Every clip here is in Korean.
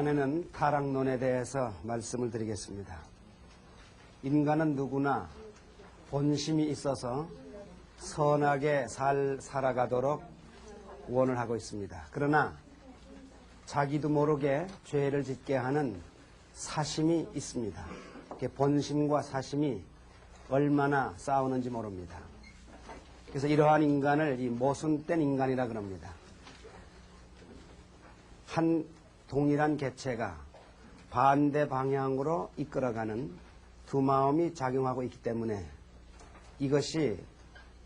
시간에는 타락론에 대해서 말씀을 드리겠습니다. 인간은 누구나 본심이 있어서 선하게 살아가도록 원을 하고 있습니다. 그러나 자기도 모르게 죄를 짓게 하는 사심이 있습니다. 본심과 사심이 얼마나 싸우는지 모릅니다. 그래서 이러한 인간을 이 모순된 인간이라 그럽니다. 한 동일한 개체가 반대 방향으로 이끌어가는 두 마음이 작용하고 있기 때문에 이것이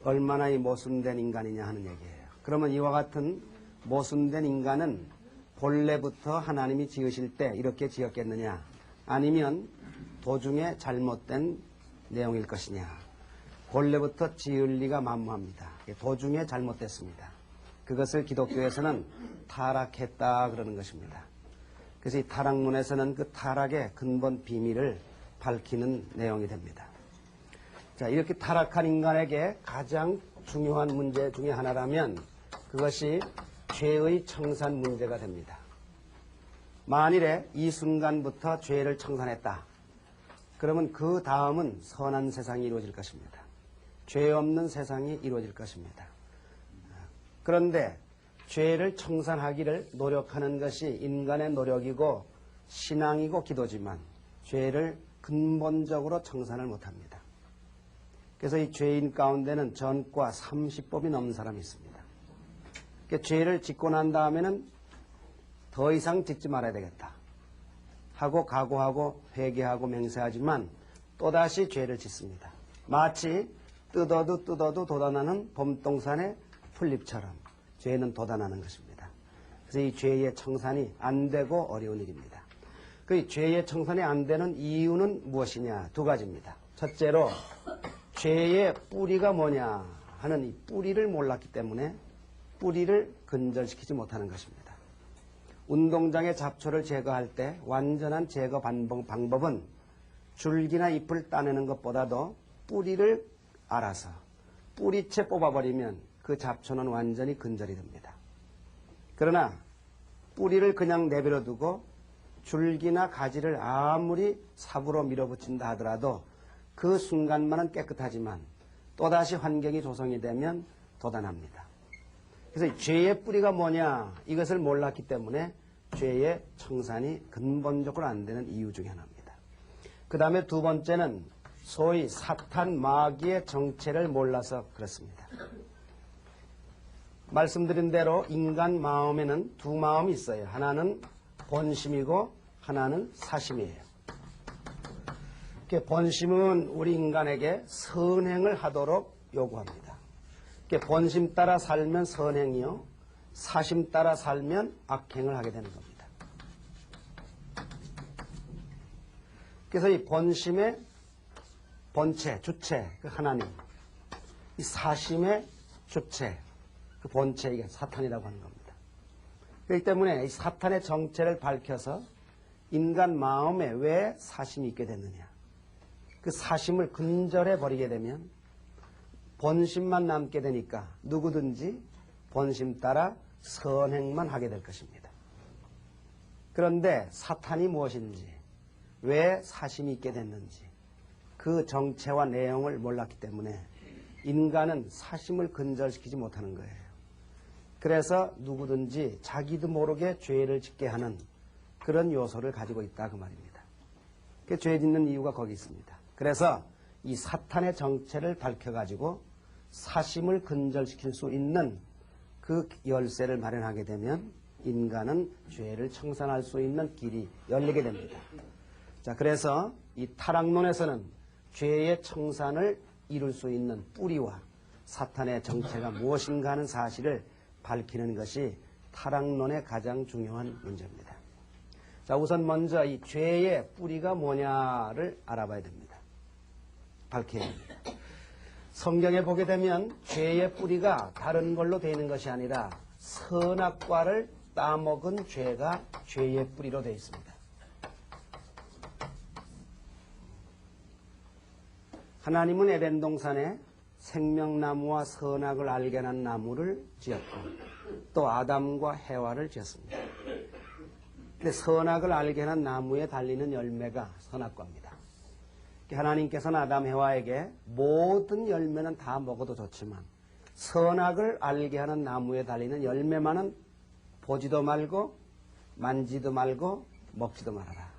얼마나 이 모순된 인간이냐 하는 얘기예요. 그러면 이와 같은 모순된 인간은 본래부터 하나님이 지으실 때 이렇게 지었겠느냐, 아니면 도중에 잘못된 내용일 것이냐. 본래부터 지을 리가 만무합니다. 도중에 잘못됐습니다. 그것을 기독교에서는 타락했다 그러는 것입니다. 그래서 이 타락론에서는 그 타락의 근본 비밀을 밝히는 내용이 됩니다. 자, 이렇게 타락한 인간에게 가장 중요한 문제 중에 하나라면 그것이 죄의 청산 문제가 됩니다. 만일에 이 순간부터 죄를 청산했다. 그러면 그 다음은 선한 세상이 이루어질 것입니다. 죄 없는 세상이 이루어질 것입니다. 그런데 죄를 청산하기를 노력하는 것이 인간의 노력이고 신앙이고 기도지만 죄를 근본적으로 청산을 못합니다. 그래서 이 죄인 가운데는 전과 30법이 넘는 사람이 있습니다. 그러니까 죄를 짓고 난 다음에는 더 이상 짓지 말아야 되겠다 하고 각오하고 회개하고 맹세하지만 또다시 죄를 짓습니다. 마치 뜯어도 돋아나는 봄동산의 풀잎처럼 죄는 돋아나는 것입니다. 그래서 이 죄의 청산이 안 되고 어려운 일입니다. 그 죄의 청산이 안 되는 이유는 무엇이냐? 두 가지입니다. 첫째로 죄의 뿌리가 뭐냐 하는 이 뿌리를 몰랐기 때문에 뿌리를 근절시키지 못하는 것입니다. 운동장의 잡초를 제거할 때 완전한 제거 방법은 줄기나 잎을 따내는 것보다도 뿌리를 알아서 뿌리채 뽑아버리면 그 잡초는 완전히 근절이 됩니다. 그러나 뿌리를 그냥 내버려 두고 줄기나 가지를 아무리 삽으로 밀어붙인다 하더라도 그 순간만은 깨끗하지만 또다시 환경이 조성이 되면 돋아납니다. 그래서 죄의 뿌리가 뭐냐 이것을 몰랐기 때문에 죄의 청산이 근본적으로 안 되는 이유 중에 하나입니다. 그 다음에 두 번째는 소위 사탄 마귀의 정체를 몰라서 그렇습니다. 말씀드린 대로 인간 마음에는 두 마음이 있어요. 하나는 본심이고 하나는 사심이에요. 본심은 우리 인간에게 선행을 하도록 요구합니다. 본심 따라 살면 선행이요, 사심 따라 살면 악행을 하게 되는 겁니다. 그래서 이 본심의 본체, 주체, 그 하나님, 이 사심의 주체, 그 본체, 이게 사탄이라고 하는 겁니다. 그렇기 때문에 이 사탄의 정체를 밝혀서 인간 마음에 왜 사심이 있게 됐느냐, 그 사심을 근절해 버리게 되면 본심만 남게 되니까 누구든지 본심 따라 선행만 하게 될 것입니다. 그런데 사탄이 무엇인지, 왜 사심이 있게 됐는지 그 정체와 내용을 몰랐기 때문에 인간은 사심을 근절시키지 못하는 거예요. 그래서 누구든지 자기도 모르게 죄를 짓게 하는 그런 요소를 가지고 있다 그 말입니다. 그 죄 짓는 이유가 거기 있습니다. 그래서 이 사탄의 정체를 밝혀가지고 사심을 근절시킬 수 있는 그 열쇠를 마련하게 되면 인간은 죄를 청산할 수 있는 길이 열리게 됩니다. 자, 그래서 이 타락론에서는 죄의 청산을 이룰 수 있는 뿌리와 사탄의 정체가 무엇인가 하는 사실을 밝히는 것이 타락론의 가장 중요한 문제입니다. 자, 우선 먼저 이 죄의 뿌리가 뭐냐를 알아봐야 됩니다. 밝혀야 됩니다. 성경에 보게 되면 죄의 뿌리가 다른 걸로 되어 있는 것이 아니라 선악과를 따먹은 죄가 죄의 뿌리로 되어 있습니다. 하나님은 에덴 동산에 생명나무와 선악을 알게 한 나무를 지었고 또 아담과 해와를 지었습니다. 근데 선악을 알게 하는 나무에 달리는 열매가 선악과입니다. 하나님께서는 아담 해와에게 모든 열매는 다 먹어도 좋지만 선악을 알게 하는 나무에 달리는 열매만은 보지도 말고 만지도 말고 먹지도 말아라.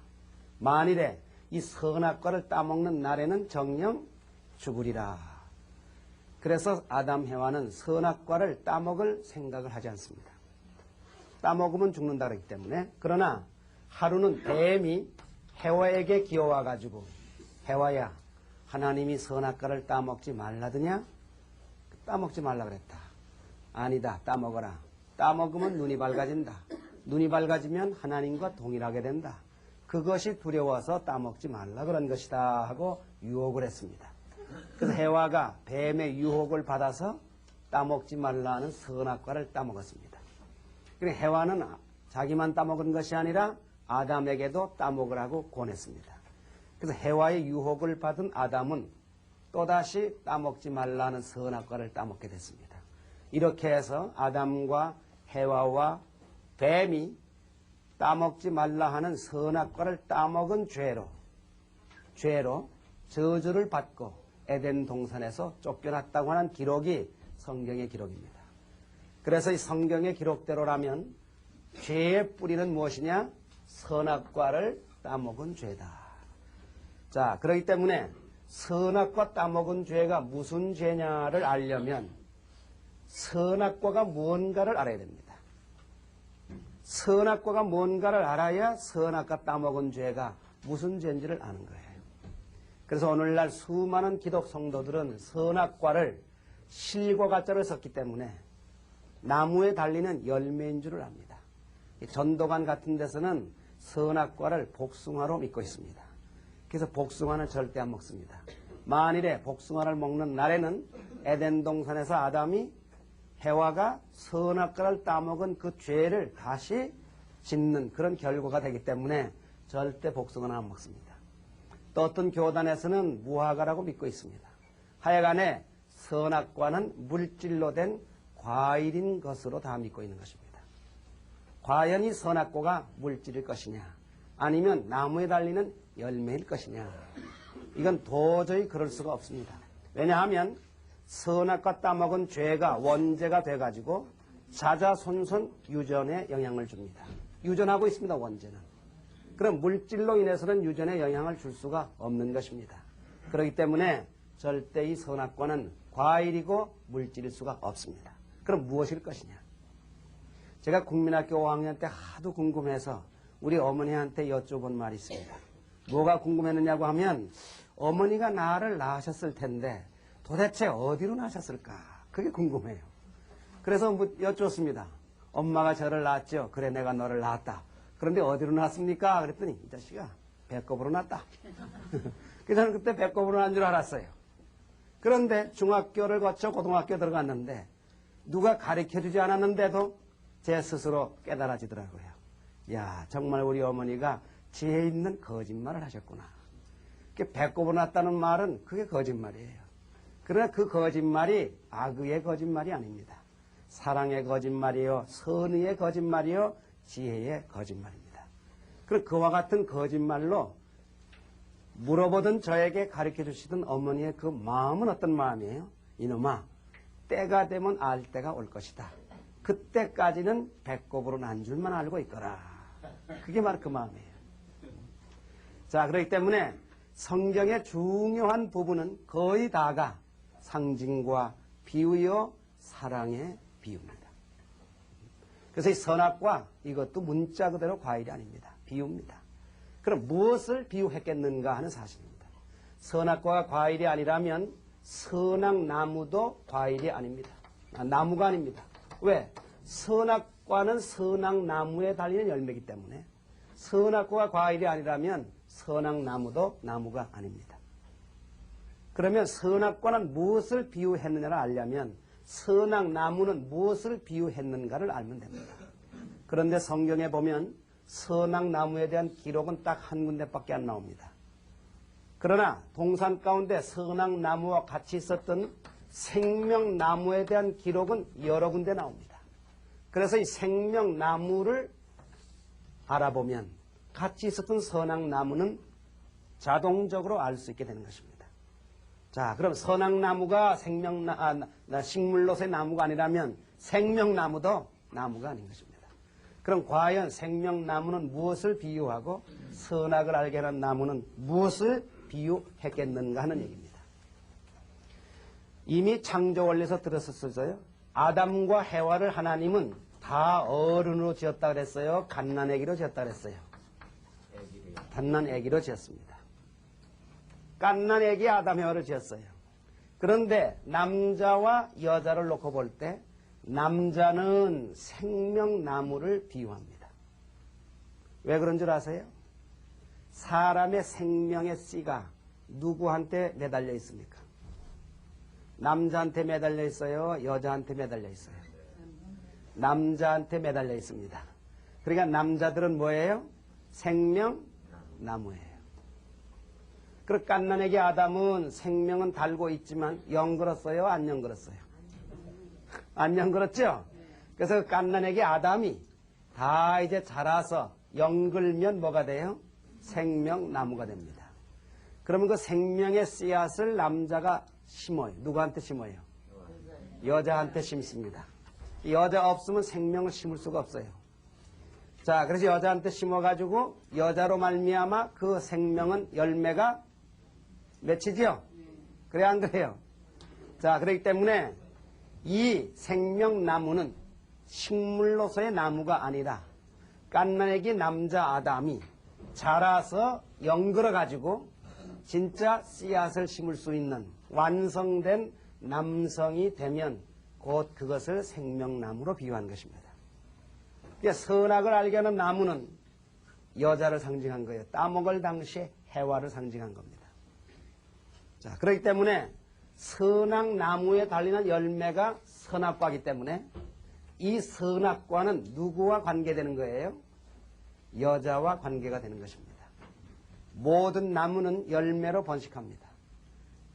만일에 이 선악과를 따먹는 날에는 정녕 죽으리라. 그래서 아담 해와는 선악과를 따먹을 생각을 하지 않습니다. 따먹으면 죽는다 그랬기 때문에. 그러나 하루는 뱀이 해와에게 기어와가지고 해와야, 하나님이 선악과를 따먹지 말라더냐? 따먹지 말라 그랬다. 아니다, 따먹어라. 따먹으면 눈이 밝아진다. 눈이 밝아지면 하나님과 동일하게 된다. 그것이 두려워서 따먹지 말라 그런 것이다 하고 유혹을 했습니다. 그래서 해와가 뱀의 유혹을 받아서 따먹지 말라는 선악과를 따먹었습니다. 그래서 해와는 자기만 따먹은 것이 아니라 아담에게도 따먹으라고 권했습니다. 그래서 해와의 유혹을 받은 아담은 또다시 따먹지 말라는 선악과를 따먹게 됐습니다. 이렇게 해서 아담과 해와와 뱀이 따먹지 말라 하는 선악과를 따먹은 죄로 저주를 받고 에덴 동산에서 쫓겨났다고 하는 기록이 성경의 기록입니다. 그래서 이 성경의 기록대로라면 죄의 뿌리는 무엇이냐? 선악과를 따먹은 죄다. 자, 그렇기 때문에 선악과 따먹은 죄가 무슨 죄냐를 알려면 선악과가 뭔가를 알아야 됩니다. 선악과가 뭔가를 알아야 선악과 따먹은 죄가 무슨 죄인지를 아는 거예요. 그래서 오늘날 수많은 기독 성도들은 선악과를 실과 가짜를 썼기 때문에 나무에 달리는 열매인 줄을 압니다. 전도관 같은 데서는 선악과를 복숭아로 믿고 있습니다. 그래서 복숭아는 절대 안 먹습니다. 만일에 복숭아를 먹는 날에는 에덴 동산에서 아담이 해와가 선악과를 따먹은 그 죄를 다시 짓는 그런 결과가 되기 때문에 절대 복숭아는 안 먹습니다. 또 어떤 교단에서는 무화과라고 믿고 있습니다. 하여간에 선악과는 물질로 된 과일인 것으로 다 믿고 있는 것입니다. 과연 이 선악과가 물질일 것이냐 아니면 나무에 달리는 열매일 것이냐, 이건 도저히 그럴 수가 없습니다. 왜냐하면 선악과 따먹은 죄가 원죄가 돼가지고 자자손손 유전에 영향을 줍니다. 유전하고 있습니다. 원죄는. 그럼 물질로 인해서는 유전에 영향을 줄 수가 없는 것입니다. 그렇기 때문에 절대 이 선악과는 과일이고 물질일 수가 없습니다. 그럼 무엇일 것이냐? 제가 국민학교 5학년 때 하도 궁금해서 우리 어머니한테 여쭤본 말이 있습니다. 뭐가 궁금했느냐고 하면 어머니가 나를 낳으셨을 텐데 도대체 어디로 낳으셨을까? 그게 궁금해요. 그래서 여쭙습니다. 엄마가 저를 낳았죠. 그래 내가 너를 낳았다. 그런데 어디로 낳았습니까? 그랬더니 이 자식아 배꼽으로 낳았다. 그래서 저는 그때 배꼽으로 낳은 줄 알았어요. 그런데 중학교를 거쳐 고등학교 들어갔는데 누가 가르쳐주지 않았는데도 제 스스로 깨달아지더라고요. 야, 정말 우리 어머니가 지혜 있는 거짓말을 하셨구나. 배꼽으로 낳았다는 말은 그게 거짓말이에요. 그러나 그 거짓말이 악의의 거짓말이 아닙니다. 사랑의 거짓말이요, 선의의 거짓말이요, 지혜의 거짓말입니다. 그럼 그와 같은 거짓말로 물어보던 저에게 가르쳐 주시던 어머니의 그 마음은 어떤 마음이에요? 이놈아, 때가 되면 알 때가 올 것이다. 그때까지는 배꼽으로 난 줄만 알고 있거라. 그게 바로 그 마음이에요. 자, 그렇기 때문에 성경의 중요한 부분은 거의 다가 상징과 비유요, 사랑의 비유입니다. 그래서 이 선악과 이것도 문자 그대로 과일이 아닙니다. 비유입니다. 그럼 무엇을 비유했겠는가 하는 사실입니다. 선악과가 과일이 아니라면 선악나무도 과일이 아닙니다. 나무가 아닙니다. 왜? 선악과는 선악나무에 달리는 열매이기 때문에 선악과가 과일이 아니라면 선악나무도 나무가 아닙니다. 그러면 선악과는 무엇을 비유했느냐를 알려면 선악나무는 무엇을 비유했는가를 알면 됩니다. 그런데 성경에 보면 선악나무에 대한 기록은 딱 한 군데밖에 안 나옵니다. 그러나 동산 가운데 선악나무와 같이 있었던 생명나무에 대한 기록은 여러 군데 나옵니다. 그래서 이 생명나무를 알아보면 같이 있었던 선악나무는 자동적으로 알 수 있게 되는 것입니다. 자, 그럼 선악나무가 식물로서의 나무가 아니라면 생명나무도 나무가 아닌 것입니다. 그럼 과연 생명나무는 무엇을 비유하고 선악을 알게 하는 나무는 무엇을 비유했겠는가 하는 얘기입니다. 이미 창조 원리에서 들었었어요. 아담과 해와를 하나님은 다 어른으로 지었다 그랬어요? 갓난아기로 지었다 그랬어요? 갓난아기로 지었습니다. 갓난아기 아담 해와를 지었어요. 그런데 남자와 여자를 놓고 볼 때 남자는 생명나무를 비유합니다. 왜 그런 줄 아세요? 사람의 생명의 씨가 누구한테 매달려 있습니까? 남자한테 매달려 있어요? 여자한테 매달려 있어요? 남자한테 매달려 있습니다. 그러니까 남자들은 뭐예요? 생명나무예요. 그 갓난아기 아담은 생명은 달고 있지만 영글었어요? 안 영글었어요? 안 영글었죠? 그래서 갓난아기 아담이 다 이제 자라서 영글면 뭐가 돼요? 생명나무가 됩니다. 그러면 그 생명의 씨앗을 남자가 심어요. 누구한테 심어요? 여자한테 심습니다. 여자 없으면 생명을 심을 수가 없어요. 자, 그래서 여자한테 심어가지고 여자로 말미암아 그 생명은 열매가 맺히죠? 그래 안 그래요? 자, 그렇기 때문에 이 생명나무는 식물로서의 나무가 아니라 갓난아기 남자 아담이 자라서 영글어가지고 진짜 씨앗을 심을 수 있는 완성된 남성이 되면 곧 그것을 생명나무로 비유한 것입니다. 선악을 알게 하는 나무는 여자를 상징한 거예요. 따먹을 당시에 해와를 상징한 겁니다. 자, 그렇기 때문에 선악나무에 달리는 열매가 선악과이기 때문에 이 선악과는 누구와 관계되는 거예요? 여자와 관계가 되는 것입니다. 모든 나무는 열매로 번식합니다.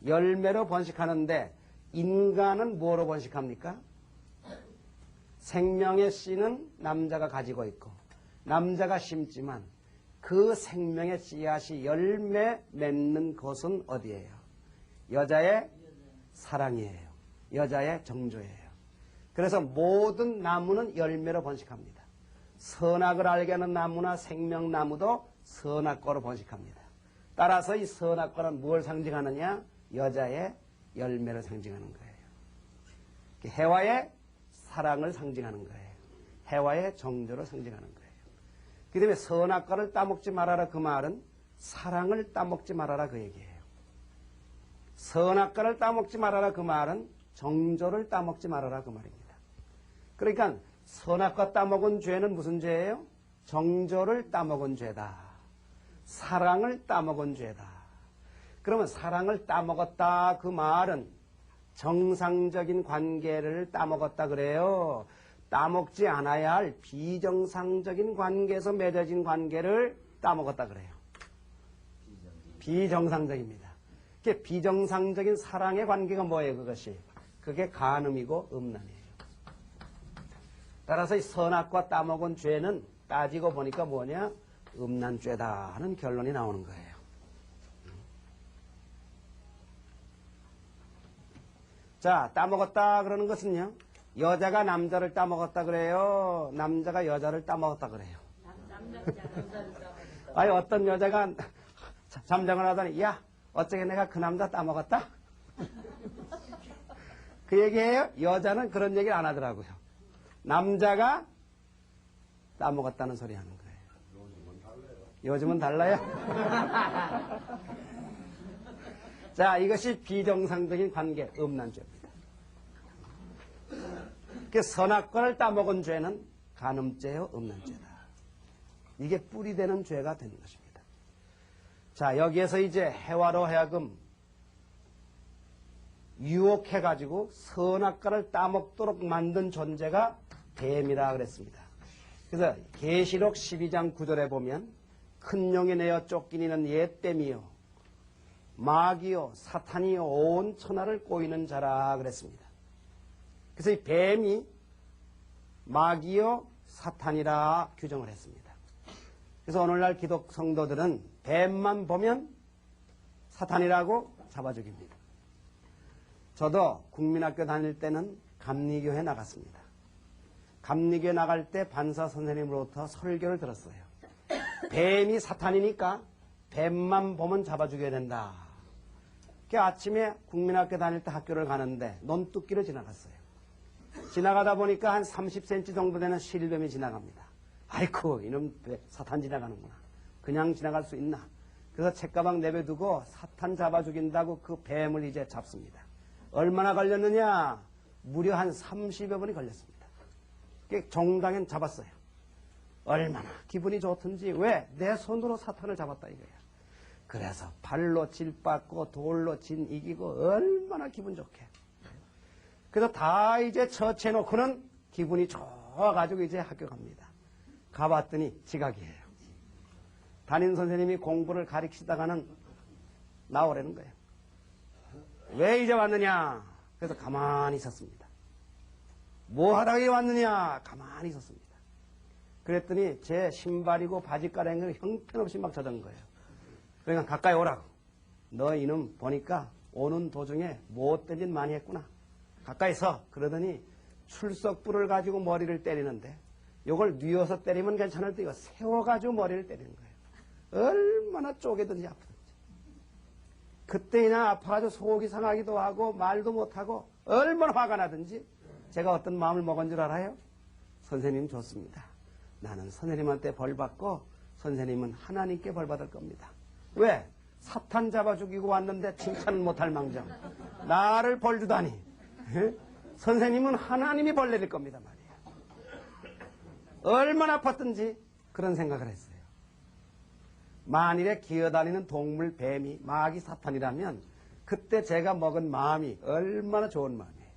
열매로 번식하는데 인간은 뭐로 번식합니까? 생명의 씨는 남자가 가지고 있고 남자가 심지만 그 생명의 씨앗이 열매 맺는 곳은 어디예요? 여자의 사랑이에요. 여자의 정조예요. 그래서 모든 나무는 열매로 번식합니다. 선악을 알게 하는 나무나 생명나무도 선악과로 번식합니다. 따라서 이 선악과는 무엇을 상징하느냐? 여자의 열매를 상징하는 거예요. 해와의 사랑을 상징하는 거예요. 해와의 정조를 상징하는 거예요. 그 다음에 선악과를 따먹지 말아라 그 말은 사랑을 따먹지 말아라 그 얘기예요. 선악과를 따먹지 말아라 그 말은 정조를 따먹지 말아라 그 말입니다. 그러니까 선악과 따먹은 죄는 무슨 죄예요? 정조를 따먹은 죄다. 사랑을 따먹은 죄다. 그러면 사랑을 따먹었다 그 말은 정상적인 관계를 따먹었다 그래요. 따먹지 않아야 할 비정상적인 관계에서 맺어진 관계를 따먹었다 그래요. 비정상적입니다. 그게 비정상적인 사랑의 관계가 뭐예요? 그것이. 그게 간음이고 음란이에요. 따라서 이 선악과 따먹은 죄는 따지고 보니까 뭐냐? 음란죄다 하는 결론이 나오는 거예요. 자, 따먹었다 그러는 것은요. 여자가 남자를 따먹었다 그래요? 남자가 여자를 따먹었다 그래요? 아니 어떤 여자가 잠장을 하더니 야 어쩌게 내가 그 남자 따먹었다? 그 얘기예요? 여자는 그런 얘기를 안 하더라고요. 남자가 따먹었다는 소리 하는 거예요. 요즘은 달라요? 자, 이것이 비정상적인 관계, 음란죄입니다. 그 선악과를 따먹은 죄는 간음죄요, 음란죄다. 이게 뿌리 되는 죄가 되는 것입니다. 자, 여기에서 이제 해와로 하여금 유혹해가지고 선악과를 따먹도록 만든 존재가 뱀이라 그랬습니다. 그래서 계시록 12장 9절에 보면 큰 용이 내어 쫓기니는 옛뱀이요 마귀요 사탄이요 온 천하를 꼬이는 자라 그랬습니다. 그래서 이 뱀이 마귀요 사탄이라 규정을 했습니다. 그래서 오늘날 기독 성도들은 뱀만 보면 사탄이라고 잡아 죽입니다. 저도 국민학교 다닐 때는 감리교회 나갔습니다. 감리교회 나갈 때 반사 선생님으로부터 설교를 들었어요. 뱀이 사탄이니까 뱀만 보면 잡아 죽여야 된다. 그 아침에 국민학교 다닐 때 학교를 가는데 논뚝기로 지나갔어요. 지나가다 보니까 한 30cm 정도 되는 실뱀이 지나갑니다. 아이쿠, 이놈 사탄 지나가는구나. 그냥 지나갈 수 있나. 그래서 책가방 내버려두고 사탄 잡아 죽인다고 그 뱀을 이제 잡습니다. 얼마나 걸렸느냐? 무려 한 30여 분이 걸렸습니다. 정당엔 잡았어요. 얼마나 기분이 좋든지. 왜? 내 손으로 사탄을 잡았다 이거야. 그래서 발로 질받고 돌로 진 이기고 얼마나 기분 좋게. 그래서 다 이제 처치해놓고는 기분이 좋아가지고 이제 학교 갑니다. 가봤더니 지각이에요. 담임 선생님이 공부를 가르치다가는 나오라는 거예요. 왜 이제 왔느냐? 그래서 가만히 있었습니다. 뭐 하다가 왔느냐? 가만히 있었습니다. 그랬더니 제 신발이고 바지가랑이를 형편없이 막 젖은 거예요. 그러니까 가까이 오라고. 너 이놈 보니까 오는 도중에 못된 짓 많이 했구나. 가까이 서. 그러더니 출석부를 가지고 머리를 때리는데 이걸 뉘어서 때리면 괜찮을 때 이거 세워가지고 머리를 때리는 거예요. 얼마나 쪼개든지 아프든지. 그때나 아파가지고 속이 상하기도 하고 말도 못하고 얼마나 화가 나든지 제가 어떤 마음을 먹은 줄 알아요? 선생님 좋습니다. 나는 선생님한테 벌 받고 선생님은 하나님께 벌 받을 겁니다. 왜? 사탄 잡아 죽이고 왔는데 칭찬을 못할 망정. 나를 벌 주다니. 선생님은 하나님이 벌 내릴 겁니다 말이에요. 얼마나 아팠든지 그런 생각을 했어요. 만일에 기어다니는 동물, 뱀이 마귀 사탄이라면 그때 제가 먹은 마음이 얼마나 좋은 마음이에요.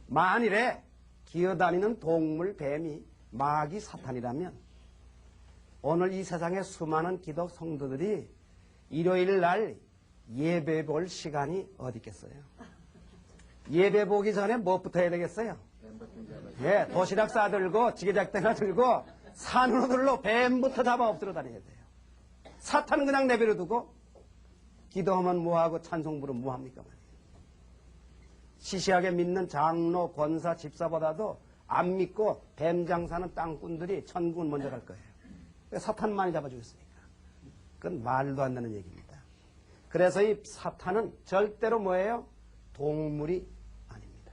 만일에 기어다니는 동물, 뱀이 마귀 사탄이라면 오늘 이 세상의 수많은 기독 성도들이 일요일 날 예배 볼 시간이 어디 있겠어요? 예배 보기 전에 무엇부터 해야 되겠어요? 예, 도시락 싸들고 지게작대나 들고 산후들로 뱀부터 잡아 엎드려 다녀야 돼요. 사탄은 그냥 내버려 두고 기도하면 뭐하고 찬송 부르면 뭐합니까 말이에요. 시시하게 믿는 장로, 권사, 집사보다도 안 믿고 뱀 장사는 땅꾼들이 천국은 먼저 갈 거예요. 사탄 많이 잡아주겠으니까. 그건 말도 안 되는 얘기입니다. 그래서 이 사탄은 절대로 뭐예요? 동물이 아닙니다.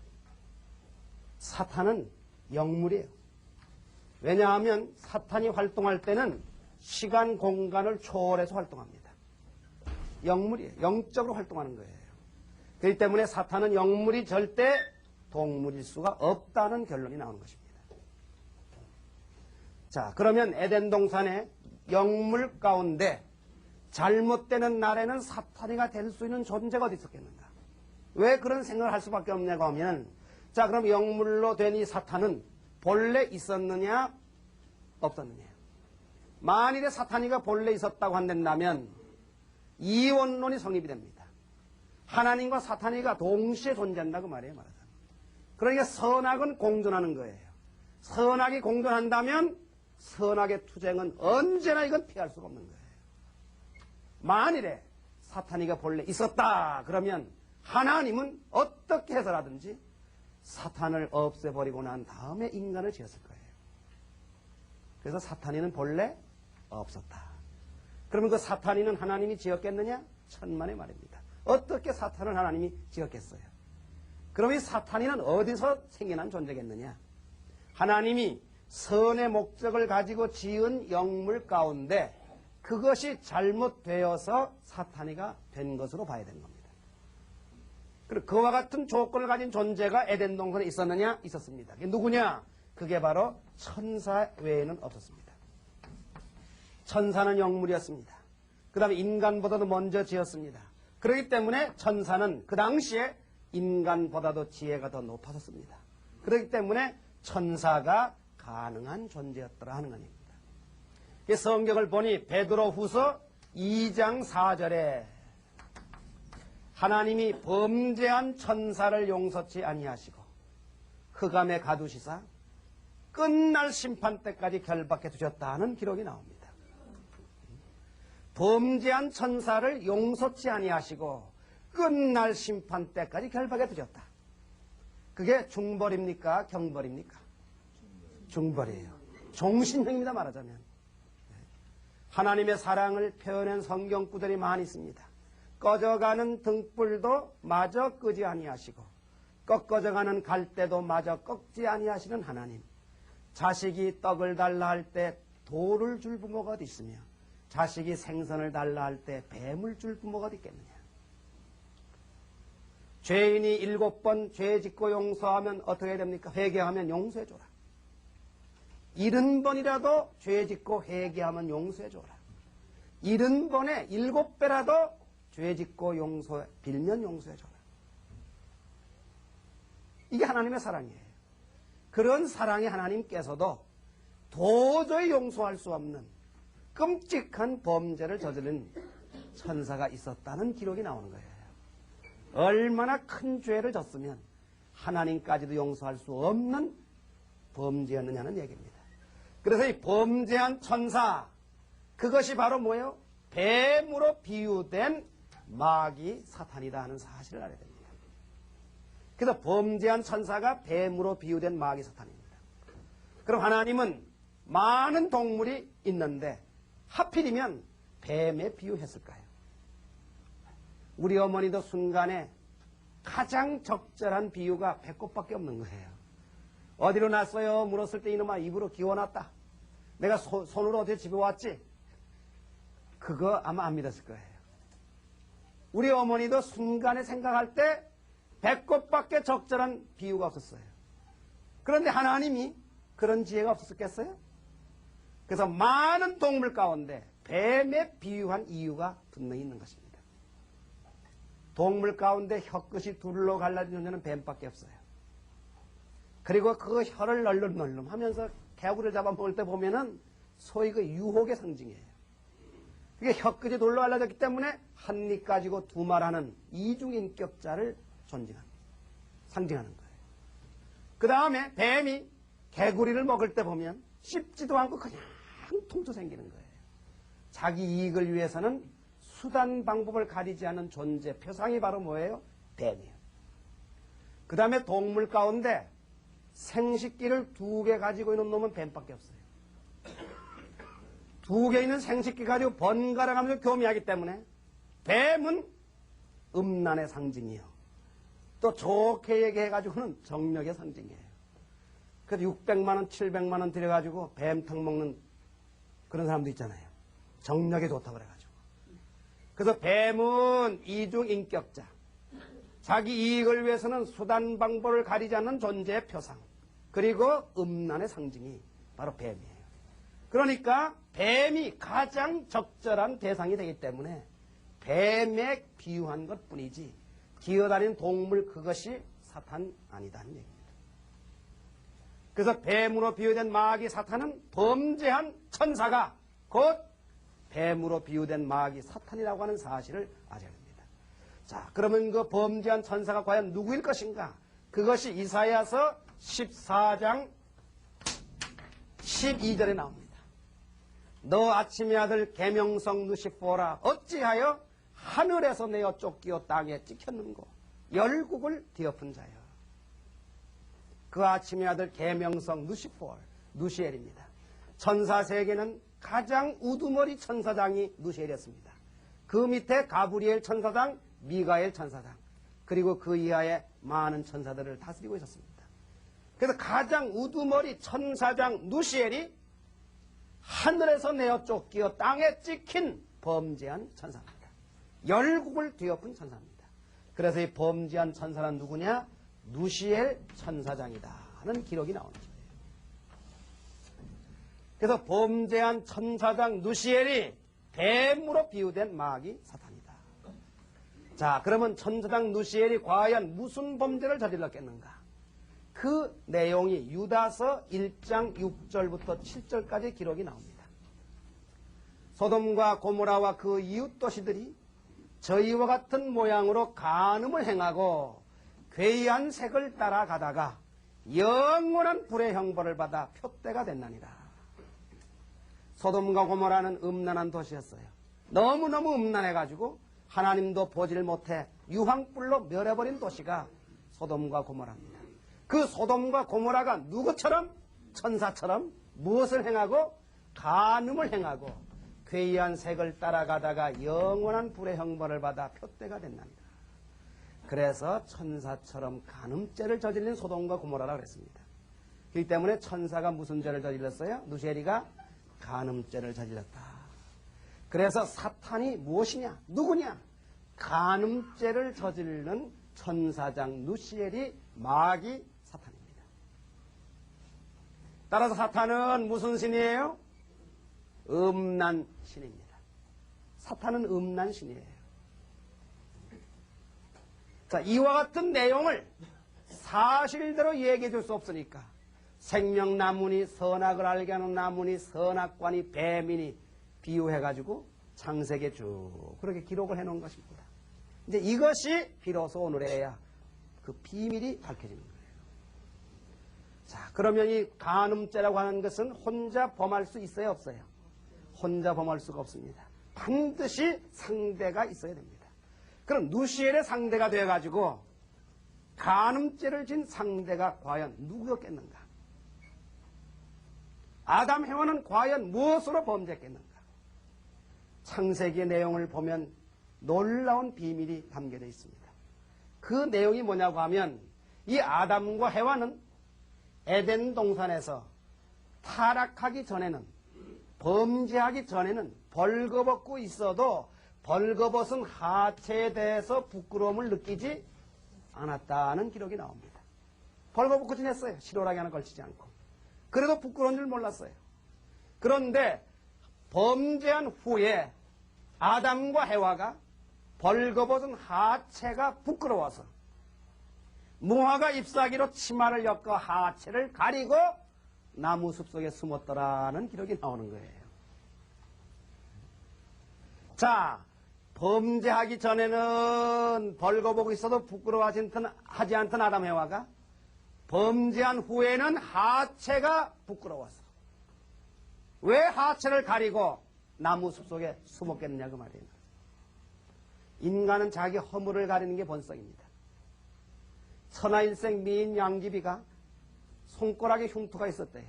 사탄은 영물이에요. 왜냐하면 사탄이 활동할 때는 시간, 공간을 초월해서 활동합니다. 영물이에요. 영적으로 활동하는 거예요. 그렇기 때문에 사탄은 영물이 절대 동물일 수가 없다는 결론이 나오는 것입니다. 자, 그러면 에덴 동산의 영물 가운데 잘못되는 날에는 사탄이가 될 수 있는 존재가 어디 있었겠는가? 왜 그런 생각을 할 수밖에 없냐고 하면, 자, 그럼 영물로 된 이 사탄은 본래 있었느냐 없었느냐? 만일에 사탄이가 본래 있었다고 한다면 이원론이 성립이 됩니다. 하나님과 사탄이가 동시에 존재한다고 말이에요. 말하자면. 그러니까 선악은 공존하는 거예요. 선악이 공존한다면 선악의 투쟁은 언제나 이건 피할 수가 없는 거예요. 만일에 사탄이가 본래 있었다 그러면 하나님은 어떻게 해서라든지 사탄을 없애버리고 난 다음에 인간을 지었을 거예요. 그래서 사탄이는 본래 없었다. 그러면 그 사탄이는 하나님이 지었겠느냐? 천만의 말입니다. 어떻게 사탄을 하나님이 지었겠어요? 그럼 이 사탄이는 어디서 생겨난 존재겠느냐? 하나님이 선의 목적을 가지고 지은 영물 가운데 그것이 잘못되어서 사탄이가 된 것으로 봐야 되는 겁니다. 그리고 그와 같은 조건을 가진 존재가 에덴 동산에 있었느냐? 있었습니다. 그게 누구냐? 그게 바로 천사 외에는 없었습니다. 천사는 영물이었습니다. 그 다음에 인간보다도 먼저 지었습니다. 그렇기 때문에 천사는 그 당시에 인간보다도 지혜가 더 높아졌습니다. 그렇기 때문에 천사가 가능한 존재였더라 하는 겁니다. 성경을 보니 베드로후서 2장 4절에 하나님이 범죄한 천사를 용서치 아니하시고 흑암에 가두시사 끝날 심판 때까지 결박해 두셨다는 기록이 나옵니다. 범죄한 천사를 용서치 아니하시고 끝날 심판 때까지 결박해 두셨다. 그게 중벌입니까? 경벌입니까? 중벌이에요. 종신형입니다, 말하자면. 하나님의 사랑을 표현한 성경구절이 많이 있습니다. 꺼져가는 등불도 마저 끄지 아니하시고 꺾어져가는 갈대도 마저 꺾지 아니하시는 하나님. 자식이 떡을 달라 할 때 돌을 줄 부모가 어디 있으며 자식이 생선을 달라 할 때 뱀을 줄 부모가 어디 있겠느냐. 죄인이 7번 죄 짓고 용서하면 어떻게 됩니까? 회개하면 용서해줘라. 70번이라도 죄 짓고 회개하면 용서해줘라. 70번에 7배라도 죄 짓고 빌면 용서해줘라. 이게 하나님의 사랑이에요. 그런 사랑의 하나님께서도 도저히 용서할 수 없는 끔찍한 범죄를 저지른 천사가 있었다는 기록이 나오는 거예요. 얼마나 큰 죄를 졌으면 하나님까지도 용서할 수 없는 범죄였느냐는 얘기입니다. 그래서 이 범죄한 천사, 그것이 바로 뭐예요? 뱀으로 비유된 마귀 사탄이다 하는 사실을 알아야 됩니다. 그래서 범죄한 천사가 뱀으로 비유된 마귀 사탄입니다. 그럼 하나님은 많은 동물이 있는데 하필이면 뱀에 비유했을까요? 우리 어머니도 순간에 가장 적절한 비유가 배꼽밖에 없는 거예요. 어디로 났어요? 물었을 때 이놈아 입으로 기워놨다. 내가 손으로 어디 집에 왔지? 그거 아마 안 믿었을 거예요. 우리 어머니도 순간에 생각할 때 배꼽밖에 적절한 비유가 없었어요. 그런데 하나님이 그런 지혜가 없었겠어요? 그래서 많은 동물 가운데 뱀에 비유한 이유가 분명히 있는 것입니다. 동물 가운데 혀끝이 둘로 갈라진 존재는 뱀밖에 없어요. 그리고 그 혀를 널름널름 하면서 개구리를 잡아먹을 때 보면은 소위 그 유혹의 상징이에요. 그게 혀끝이 둘로 갈라졌기 때문에 한 입 가지고 두 말하는 이중인격자를 상징하는 거예요. 그 다음에 뱀이 개구리를 먹을 때 보면 씹지도 않고 그냥 통쳐 생기는 거예요. 자기 이익을 위해서는 수단 방법을 가리지 않는 존재 표상이 바로 뭐예요? 뱀이에요. 그 다음에 동물 가운데 생식기를 2개 가지고 있는 놈은 뱀밖에 없어요. 2개 있는 생식기 가지고 번갈아 가면서 교미하기 때문에 뱀은 음란의 상징이요. 또 좋게 얘기해가지고는 정력의 상징이에요. 그래서 600만원, 700만원 들여가지고 뱀탕 먹는 그런 사람도 있잖아요. 정력에 좋다고 그래가지고. 그래서 뱀은 이중인격자. 자기 이익을 위해서는 수단 방법을 가리지 않는 존재의 표상. 그리고 음란의 상징이 바로 뱀이에요. 그러니까 뱀이 가장 적절한 대상이 되기 때문에 뱀에 비유한 것뿐이지 기어다니는 동물 그것이 사탄 아니다는 얘기입니다. 그래서 뱀으로 비유된 마귀 사탄은 범죄한 천사가 곧 뱀으로 비유된 마귀 사탄이라고 하는 사실을 알아야 됩니다. 자, 그러면 그 범죄한 천사가 과연 누구일 것인가? 그것이 이사야서 14장 12절에 나옵니다. 너 아침의 아들 계명성 누시포라 어찌하여 하늘에서 내어 쫓기어 땅에 찍혔는고 열국을 뒤엎은 자여. 그 아침의 아들 계명성 누시엘입니다. 천사 세계는 가장 우두머리 천사장이 누시엘이었습니다. 그 밑에 가브리엘 천사장, 미가엘 천사장, 그리고 그 이하에 많은 천사들을 다스리고 있었습니다. 그래서 가장 우두머리 천사장 누시엘이 하늘에서 내어 쫓기어 땅에 찍힌 범죄한 천사입니다. 열국을 뒤엎은 천사입니다. 그래서 이 범죄한 천사는 누구냐? 누시엘 천사장이다 하는 기록이 나오는 거예요. 그래서 범죄한 천사장 누시엘이 뱀으로 비유된 마귀 사탄이다. 자, 그러면 천사장 누시엘이 과연 무슨 범죄를 저질렀겠는가? 그 내용이 유다서 1장 6절부터 7절까지 기록이 나옵니다. 소돔과 고모라와 그 이웃 도시들이 저희와 같은 모양으로 간음을 행하고 괴이한 색을 따라가다가 영원한 불의 형벌을 받아 표대가 됐나니라. 소돔과 고모라는 음란한 도시였어요. 너무너무 음란해가지고 하나님도 보지를 못해 유황불로 멸해버린 도시가 소돔과 고모라입니다. 그 소돔과 고모라가 누구처럼? 천사처럼 무엇을 행하고? 간음을 행하고 괴이한 색을 따라가다가 영원한 불의 형벌을 받아 표대가 됐나니라. 그래서 천사처럼 간음죄를 저질린 소돔과 고모라라고 그랬습니다. 그렇기 때문에 천사가 무슨 죄를 저질렀어요? 누시엘이가 간음죄를 저질렀다. 그래서 사탄이 무엇이냐? 누구냐? 간음죄를 저지르는 천사장 누시엘이 마귀 사탄입니다. 따라서 사탄은 무슨 신이에요? 음란 신입니다. 사탄은 음란 신이에요. 자, 이와 같은 내용을 사실대로 얘기해 줄 수 없으니까 생명나무니 선악을 알게 하는 나무니 선악과니 뱀이니 비유해가지고 창세기에 쭉 그렇게 기록을 해놓은 것입니다. 이제 이것이 비로소 오늘에야 그 비밀이 밝혀지는 거예요. 자, 그러면 이 간음죄라고 하는 것은 혼자 범할 수 있어요, 없어요? 혼자 범할 수가 없습니다. 반드시 상대가 있어야 됩니다. 그럼 누시엘의 상대가 되어가지고 간음죄를 진 상대가 과연 누구였겠는가? 아담 해와는 과연 무엇으로 범죄했겠는가? 창세기의 내용을 보면 놀라운 비밀이 담겨져 있습니다. 그 내용이 뭐냐고 하면 이 아담과 해와는 에덴 동산에서 타락하기 전에는, 범죄하기 전에는 벌거벗고 있어도 벌거벗은 하체에 대해서 부끄러움을 느끼지 않았다는 기록이 나옵니다. 벌거벗고 지냈어요. 실오라기 하나 걸치지 않고. 그래도 부끄러운 줄 몰랐어요. 그런데 범죄한 후에 아담과 해와가 벌거벗은 하체가 부끄러워서 무화과 잎사귀로 치마를 엮어 하체를 가리고 나무 숲속에 숨었더라는 기록이 나오는 거예요. 자, 범죄하기 전에는 벌거벗고 있어도 부끄러워하지 않던 아담 해와가 범죄한 후에는 하체가 부끄러워서 왜 하체를 가리고 나무 숲속에 숨었겠느냐 그 말이에요. 인간은 자기 허물을 가리는 게 본성입니다. 천하일생 미인 양귀비가 손가락에 흉터가 있었대요.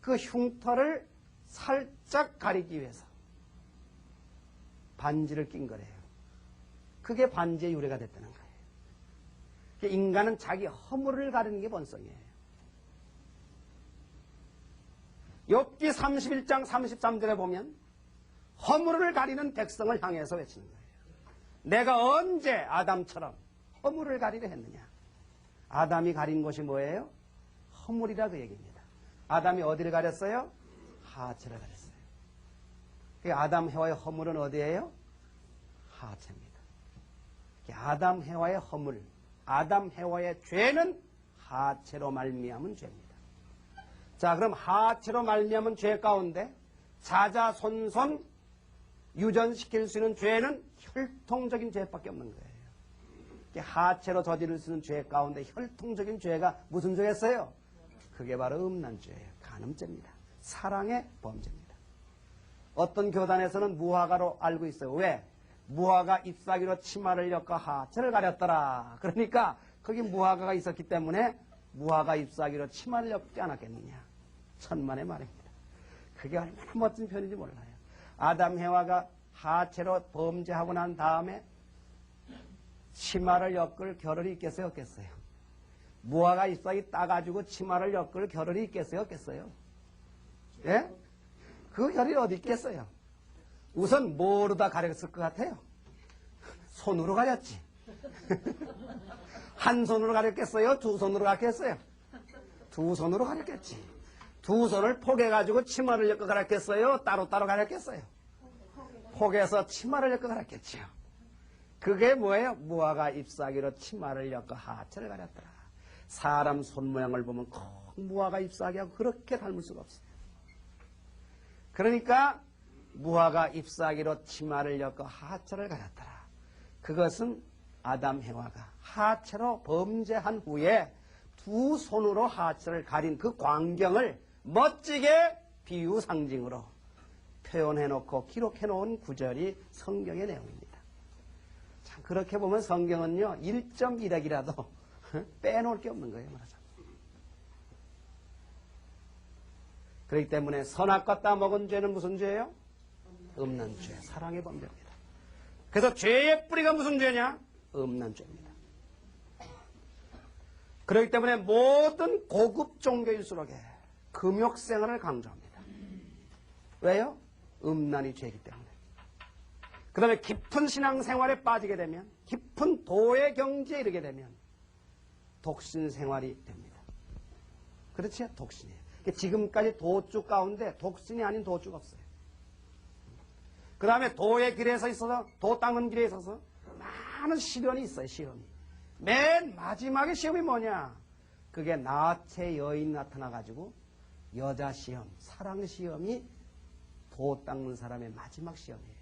그 흉터를 살짝 가리기 위해서 반지를 낀 거래요. 그게 반지의 유래가 됐다는 거예요. 인간은 자기 허물을 가리는 게 본성이에요. 욥기 31장 33절에 보면 허물을 가리는 백성을 향해서 외치는 거예요. 내가 언제 아담처럼 허물을 가리려 했느냐. 아담이 가린 것이 뭐예요? 허물이라 그 얘기입니다. 아담이 어디를 가렸어요? 하체를 가렸어요. 아담 해와의 허물은 어디예요? 하체입니다. 아담 해와의 허물, 아담 해와의 죄는 하체로 말미암은 죄입니다. 자, 그럼 하체로 말미암은 죄 가운데 자자손손 유전시킬 수 있는 죄는 혈통적인 죄밖에 없는 거예요. 하체로 저지를 수 있는 죄 가운데 혈통적인 죄가 무슨 죄였어요? 그게 바로 음란죄예요. 간음죄입니다. 사랑의 범죄입니다. 어떤 교단에서는 무화과로 알고 있어요. 왜? 무화과 잎사귀로 치마를 엮어 하체를 가렸더라. 그러니까 거기 무화과가 있었기 때문에 무화과 잎사귀로 치마를 엮지 않았겠느냐. 천만의 말입니다. 그게 얼마나 멋진 편인지 몰라요. 아담 해와가 하체로 범죄하고 난 다음에 치마를 엮을 겨를이 있겠어요? 없겠어요? 무화과 잎사귀 따가지고 치마를 엮을 겨를이 있겠어요? 없겠어요? 예? 그 결이 어디 있겠어요? 우선 뭐로다 가렸을 것 같아요? 손으로 가렸지. 한 손으로 가렸겠어요? 두 손으로 가렸겠어요? 두 손으로 가렸겠지. 두 손을 포개가지고 치마를 엮어 가렸겠어요? 따로따로 가렸겠어요? 포개서 치마를 엮어 가렸겠지요. 그게 뭐예요? 무화과 잎사귀로 치마를 엮어 하체를 가렸더라. 사람 손 모양을 보면 꼭 무화과 잎사귀하고 그렇게 닮을 수가 없어요. 그러니까 무화과 잎사귀로 치마를 엮어 하체를 가렸더라. 그것은 아담 해와가 하체로 범죄한 후에 두 손으로 하체를 가린 그 광경을 멋지게 비유 상징으로 표현해놓고 기록해놓은 구절이 성경의 내용입니다. 참 그렇게 보면 성경은요 1.1핵이라도 빼놓을 게 없는 거예요. 말하자면. 그렇기 때문에 선악과 따먹은 죄는 무슨 죄예요? 음란 죄, 사랑의 범죄입니다. 그래서 죄의 뿌리가 무슨 죄냐? 음란 죄입니다. 그렇기 때문에 모든 고급 종교일수록에 금욕생활을 강조합니다. 왜요? 음란이 죄이기 때문에. 그 다음에 깊은 신앙생활에 빠지게 되면, 깊은 도의 경지에 이르게 되면 독신 생활이 됩니다. 그렇지? 독신이에요. 지금까지 도주 가운데 독신이 아닌 도주가 없어요. 그 다음에 도의 길에 서 있어서, 도 닦는 길에 있어서 많은 시련이 있어요. 시험이. 맨 마지막에 시험이 뭐냐? 그게 나체 여인 나타나가지고 여자 시험, 사랑 시험이 도 닦는 사람의 마지막 시험이에요.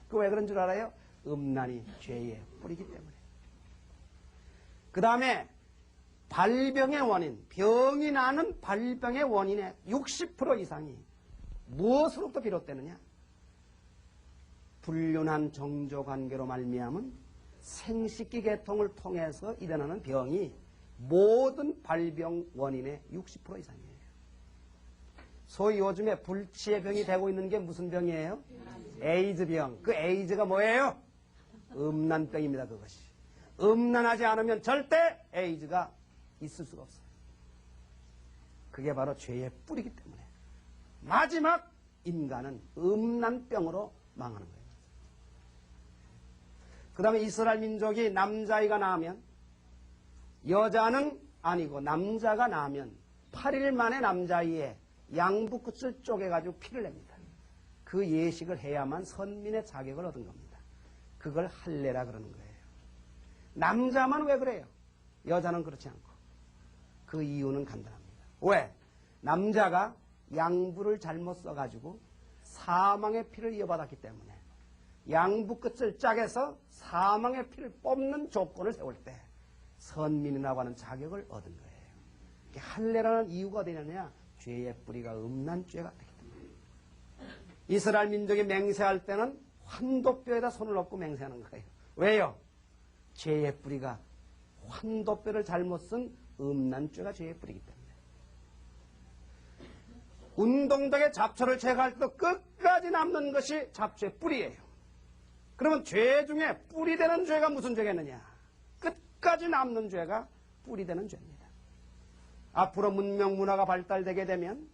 그 왜 그런 줄 알아요? 음란이 죄의 뿌리기 때문에. 그 다음에 발병의 원인, 병이 나는 발병의 원인의 60% 이상이 무엇으로부터 비롯되느냐? 불륜한 정조관계로 말미암은 생식기 계통을 통해서 일어나는 병이 모든 발병 원인의 60% 이상이에요. 소위 요즘에 불치의 병이 되고 있는 게 무슨 병이에요? 에이즈병. 그 에이즈가 뭐예요? 음란병입니다. 그것이. 음란하지 않으면 절대 에이즈가 있을 수가 없어요. 그게 바로 죄의 뿌리이기 때문에 마지막 인간은 음란병으로 망하는 거예요. 그 다음에 이스라엘 민족이 남자아이가 낳으면, 여자는 아니고 남자가 낳으면 8일 만에 남자아이의 양부 끝을 쪼개가지고 피를 냅니다. 그 예식을 해야만 선민의 자격을 얻은 겁니다. 그걸 할례라 그러는 거예요. 남자만 왜 그래요? 여자는 그렇지 않고. 그 이유는 간단합니다. 왜? 남자가 양부를 잘못 써가지고 사망의 피를 이어받았기 때문에 양부 끝을 짜게서 사망의 피를 뽑는 조건을 세울 때 선민이라고 하는 자격을 얻은 거예요. 할례라는 이유가 되느냐? 죄의 뿌리가 음란죄가 되기 때문에. 이스라엘 민족이 맹세할 때는 환도뼈에다 손을 얹고 맹세하는 거예요. 왜요? 죄의 뿌리가 환도뼈를 잘못 쓴 음란죄가 죄의 뿌리이기 때문에. 운동장에 잡초를 제거할 때도 끝까지 남는 것이 잡초의 뿌리예요. 그러면 죄 중에 뿌리 되는 죄가 무슨 죄겠느냐? 끝까지 남는 죄가 뿌리 되는 죄입니다. 앞으로 문명 문화가 발달되게 되면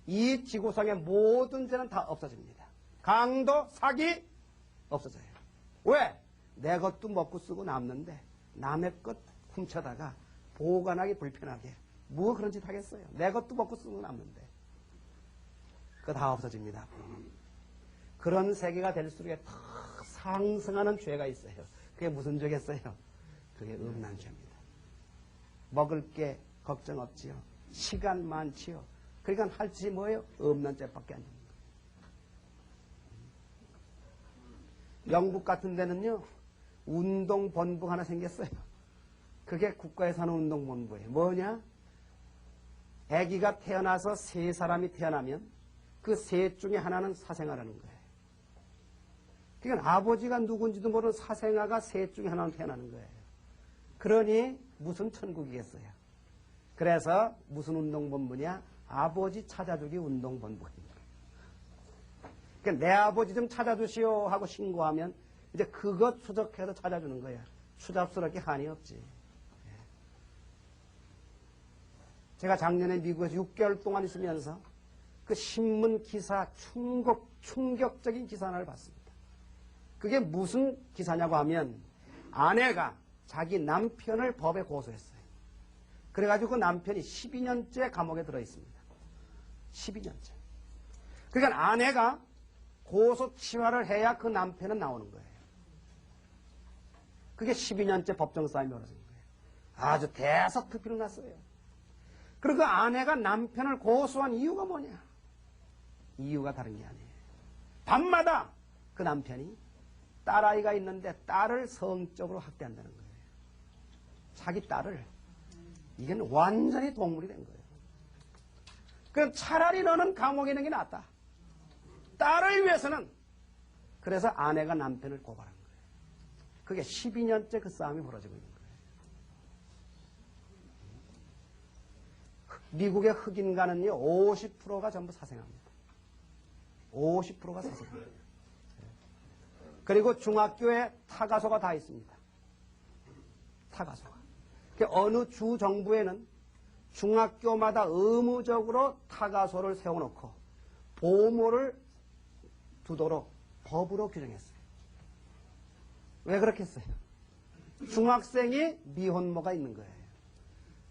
이 지구상의 모든 죄는 다 없어집니다. 강도, 사기 없어져요. 왜? 내 것도 먹고 쓰고 남는데 남의 것 훔쳐다가 보관하기 불편하게 뭐 그런 짓 하겠어요? 내 것도 먹고 쓰고 남는데. 그거 다 없어집니다. 그런 세계가 될수록 더 상승하는 죄가 있어요. 그게 무슨 죄겠어요? 그게 음란죄입니다. 먹을 게 걱정 없지요. 시간 많지요. 그러니까 할 짓이 뭐예요? 음란죄밖에 안 됩니다. 영국 같은 데는요, 운동본부 하나 생겼어요. 그게 국가에서 하는 운동본부예요. 뭐냐? 아기가 태어나서 세 사람이 태어나면 그 셋 중에 하나는 사생아라는 거예요. 그러니까 아버지가 누군지도 모르는 사생아가 셋 중에 하나는 태어나는 거예요. 그러니 무슨 천국이겠어요. 그래서 무슨 운동본부냐? 아버지 찾아주기 운동본부입니다. 그러니까 내 아버지 좀 찾아주시오 하고 신고하면 이제 그것 추적해서 찾아주는 거야. 추잡스럽게 한이 없지. 제가 작년에 미국에서 6개월 동안 있으면서 그 신문 기사 충격적인 기사 하나를 봤습니다. 그게 무슨 기사냐고 하면 아내가 자기 남편을 법에 고소했어요. 그래가지고 그 남편이 12년째 감옥에 들어있습니다. 12년째. 그러니까 아내가 고소치화를 해야 그 남편은 나오는 거예요. 그게 12년째 법정 싸움이 벌어진 거예요. 아주 대서특필을 났어요. 그리고 그 아내가 남편을 고소한 이유가 뭐냐? 이유가 다른 게 아니에요. 밤마다 그 남편이 딸아이가 있는데 딸을 성적으로 학대한다는 거예요. 자기 딸을 이건 완전히 동물이 된 거예요. 그럼 차라리 너는 감옥에 있는 게 낫다. 딸을 위해서는. 그래서 아내가 남편을 고발한 거예요. 그게 12년째 그 싸움이 벌어지고 있는 거예요. 미국의 흑인가는요, 50%가 전부 사생합니다. 50%가 사생합니다. 그리고 중학교에 타가소가 다 있습니다. 타가소가. 어느 주 정부에는 중학교마다 의무적으로 타가소를 세워놓고 보호모를 두도록 법으로 규정했어요. 왜 그렇겠어요? 중학생이 미혼모가 있는 거예요.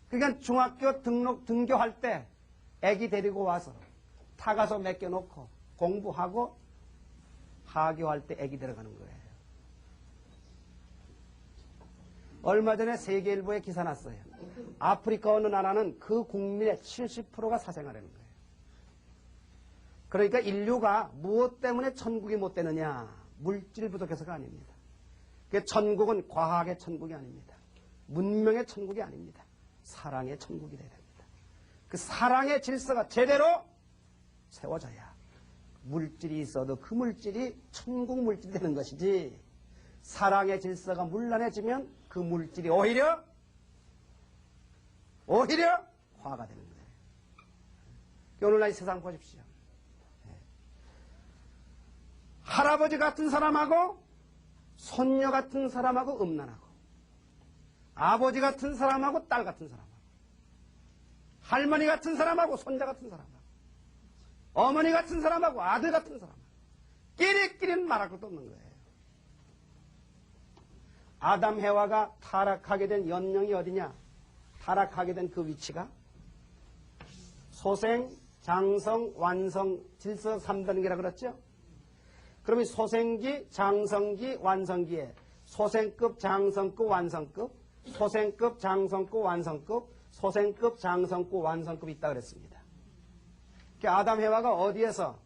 그러니까 중학교 등교할 때 애기 데리고 와서 타가소 맡겨놓고 공부하고 하교할 때 애기 들어가는 거예요. 얼마 전에 세계일보에 기사 났어요. 아프리카 어느 나라는 그 국민의 70%가 사생활하는 거예요. 그러니까 인류가 무엇 때문에 천국이 못 되느냐? 물질 부족해서가 아닙니다. 천국은 과학의 천국이 아닙니다. 문명의 천국이 아닙니다. 사랑의 천국이 되어야 됩니다. 그 사랑의 질서가 제대로 세워져야 물질이 있어도 그 물질이 천국 물질이 되는 것이지, 사랑의 질서가 문란해지면 그 물질이 오히려 화가 되는 거예요. 오늘날 이 세상 보십시오. 할아버지 같은 사람하고 손녀 같은 사람하고 음란하고, 아버지 같은 사람하고 딸 같은 사람하고, 할머니 같은 사람하고 손자 같은 사람하고, 어머니 같은 사람하고 아들 같은 사람하고 끼리끼리는 말할 것도 없는 거예요. 아담 해와가 타락하게 된 연령이 어디냐? 타락하게 된 그 위치가 소생, 장성, 완성, 질서 3단계라 그랬죠? 그러면 소생기, 장성기, 완성기에 소생급, 장성급, 완성급, 소생급, 장성급, 완성급, 소생급, 장성급, 완성급이 있다 그랬습니다. 아담 해와가 어디에서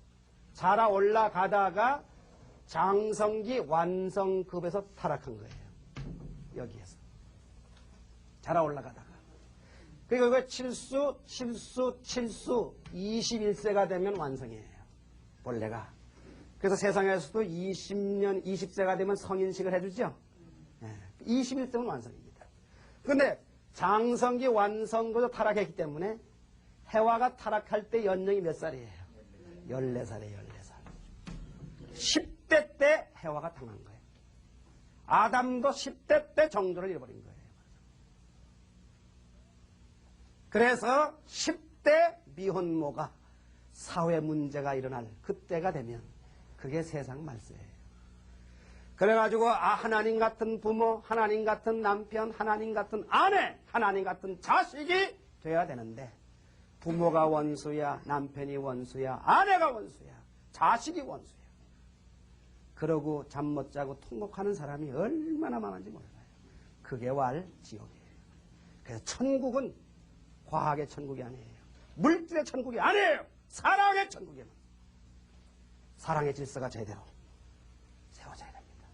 자라 올라가다가 장성기, 완성급에서 타락한 거예요. 여기에서 자라 올라가다가. 그리고 그 7수 21세가 되면 완성이에요. 본래가. 그래서 세상에서도 20년, 20세가 되면 성인식을 해주죠. 21세면 완성입니다. 그런데 장성기, 완성급에서 타락했기 때문에 해와가 타락할 때 연령이 몇 살이에요? 14살이에요. 14살. 10대 때 해와가 당한 거예요. 아담도 10대 때 정조를 잃어버린 거예요. 그래서 10대 미혼모가 사회 문제가 일어날 그때가 되면 그게 세상 말세예요. 그래가지고 하나님 같은 부모, 하나님 같은 남편, 하나님 같은 아내, 하나님 같은 자식이 돼야 되는데, 부모가 원수야, 남편이 원수야, 아내가 원수야, 자식이 원수야. 그러고 잠 못 자고 통곡하는 사람이 얼마나 많은지 몰라요. 그게 왈 지옥이에요. 그래서 천국은 과학의 천국이 아니에요. 물질의 천국이 아니에요. 사랑의 천국이에요. 사랑의 질서가 제대로 세워져야 됩니다.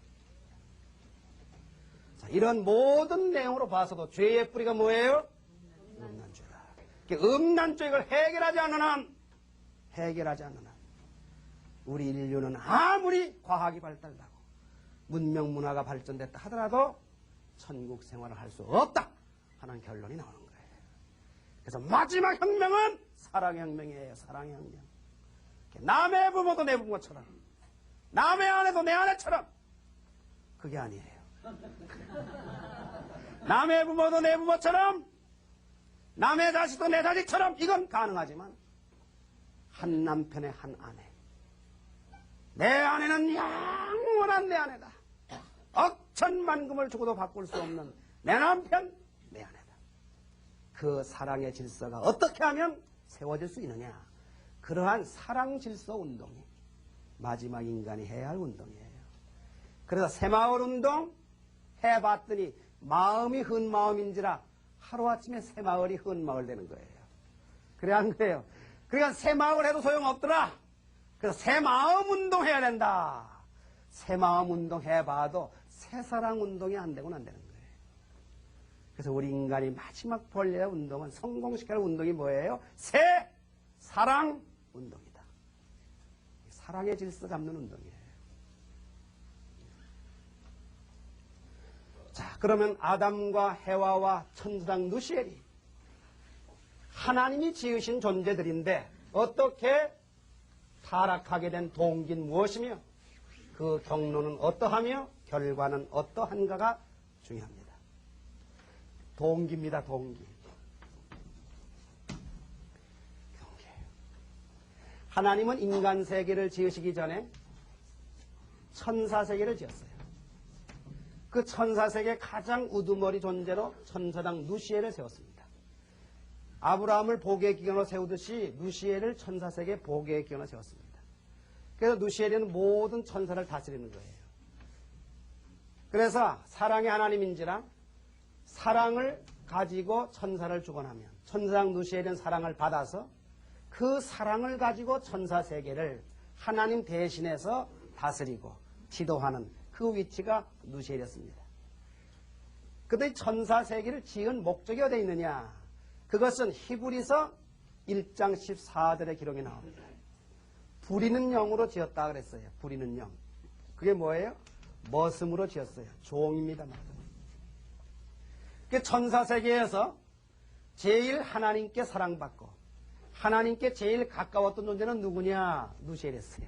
자, 이런 모든 내용으로 봐서도 죄의 뿌리가 뭐예요? 음란죄다. 음란죄를 해결하지 않는 한 우리 인류는 아무리 과학이 발달하고 문명 문화가 발전됐다 하더라도 천국 생활을 할 수 없다 하는 결론이 나오는 거예요. 그래서 마지막 혁명은 사랑의 혁명이에요. 사랑의 혁명. 남의 부모도 내 부모처럼, 남의 아내도 내 아내처럼. 그게 아니에요. 남의 부모도 내 부모처럼, 남의 자식도 내 자식처럼, 이건 가능하지만 한 남편의 한 아내, 내 아내는 영원한 내 아내다. 억천만금을 주고도 바꿀 수 없는 내 남편, 내 아내다. 그 사랑의 질서가 어떻게 하면 세워질 수 있느냐. 그러한 사랑 질서 운동이 마지막 인간이 해야 할 운동이에요. 그래서 새마을 운동 해봤더니 마음이 흠마음인지라 하루아침에 새마을이 흠마을 되는 거예요. 그래 한 거예요. 그러니까 새마을 해도 소용없더라. 그래서 새마음 운동 해야 된다. 새마음 운동 해봐도 새사랑 운동이 안 되고는 안 되는 거예요. 그래서 우리 인간이 마지막 벌려야 운동은 성공시키는 운동이 뭐예요? 사랑 운동이다. 사랑의 질서 잡는 운동이에요. 자, 그러면 아담과 해와와 천사장 누시엘이 하나님이 지으신 존재들인데 어떻게 타락하게 된 동기는 무엇이며 그 경로는 어떠하며 결과는 어떠한가가 중요합니다. 동기입니다. 동기. 하나님은 인간 세계를 지으시기 전에 천사 세계를 지었어요. 그 천사 세계 가장 우두머리 존재로 천사장 누시엘을 세웠습니다. 아브라함을 복의 기견으로 세우듯이 누시엘을 천사 세계 복의 기견으로 세웠습니다. 그래서 누시엘은 모든 천사를 다스리는 거예요. 그래서 사랑의 하나님인지라 사랑을 가지고 천사를 주관하면 천사장 누시엘은 사랑을 받아서 그 사랑을 가지고 천사 세계를 하나님 대신해서 다스리고 지도하는 그 위치가 누시엘이었습니다. 그런데 천사 세계를 지은 목적이 어디에 있느냐? 그것은 히브리서 1장 14절의 기록에 나옵니다. 부리는 영으로 지었다 그랬어요. 부리는 영. 그게 뭐예요? 머슴으로 지었어요. 종입니다. 그 천사 세계에서 제일 하나님께 사랑받고 하나님께 제일 가까웠던 존재는 누구냐? 누시엘이었어요.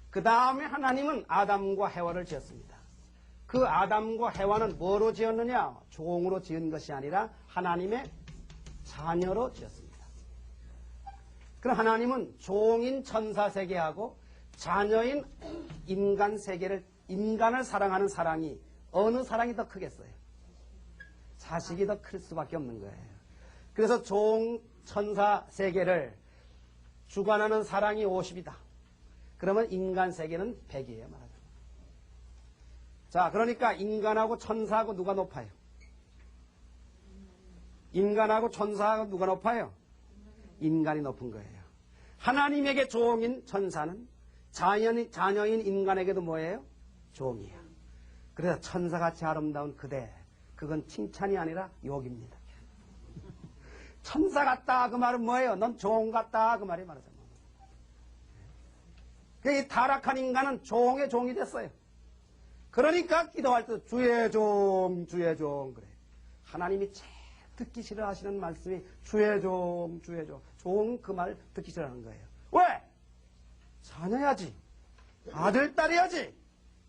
그 다음에 하나님은 아담과 해와를 지었습니다. 그 아담과 해와는 뭐로 지었느냐? 종으로 지은 것이 아니라 하나님의 자녀로 지었습니다. 그럼 하나님은 종인 천사 세계하고 자녀인 인간 세계를, 인간을 사랑하는 사랑이 어느 사랑이 더 크겠어요? 자식이 더 클 수밖에 없는 거예요. 그래서 종 천사 세계를 주관하는 사랑이 50이다. 그러면 인간 세계는 100이에요. 말하자면. 자, 그러니까 인간하고 천사하고 누가 높아요? 인간하고 천사하고 누가 높아요? 인간이 높은 거예요. 하나님에게 종인 천사는 자녀인 인간에게도 뭐예요? 종이에요. 그래서 천사같이 아름다운 그대, 그건 칭찬이 아니라 욕입니다. 천사 같다 그 말은 뭐예요? 넌 종 같다 그 말이 말하자면. 이 타락한 인간은 종의 종이 됐어요. 그러니까 기도할 때 주의 종, 주의 종 그래. 하나님이 제일 듣기 싫어하시는 말씀이 주의 종, 주의 종. 종 그 말 듣기 싫어하는 거예요. 왜? 자녀야지. 아들, 딸이야지.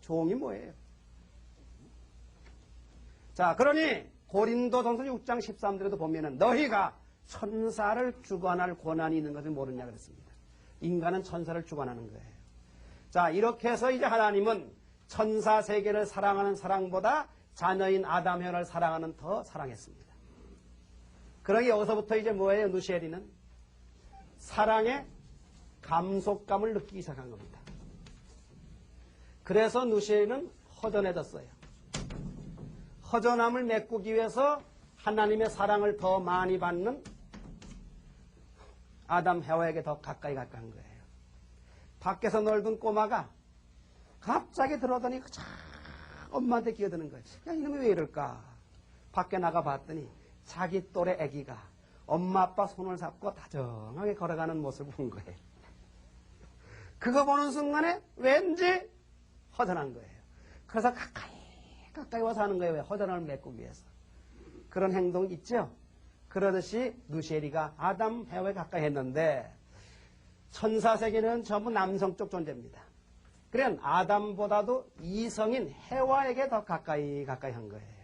종이 뭐예요? 자, 그러니 고린도전서 6장 13절에도 보면은 너희가 천사를 주관할 권한이 있는 것을 모르냐 그랬습니다. 인간은 천사를 주관하는 거예요. 자, 이렇게 해서 이제 하나님은 천사 세계를 사랑하는 사랑보다 자녀인 아담 해와를 사랑하는 더 사랑했습니다. 그러기 여기서부터 이제 뭐예요? 누시엘이는 사랑의 감속감을 느끼기 시작한 겁니다. 그래서 누시엘은 허전해졌어요. 허전함을 메꾸기 위해서 하나님의 사랑을 더 많이 받는 아담 해와에게 더 가까이 간 거예요. 밖에서 놀던 꼬마가 갑자기 들어오더니 엄마한테 기어드는 거예요. 야, 이놈이 왜 이럴까? 밖에 나가 봤더니 자기 또래 아기가 엄마 아빠 손을 잡고 다정하게 걸어가는 모습을 본 거예요. 그거 보는 순간에 왠지 허전한 거예요. 그래서 가까이 와서 하는 거예요. 왜? 허전함을 메꾸기 위해서. 그런 행동이 있죠. 그러듯이 누시엘이가 아담 해와에 가까이 했는데 천사 세계는 전부 남성 쪽 존재입니다. 그래 아담보다도 이성인 해와에게 더 가까이 한 거예요.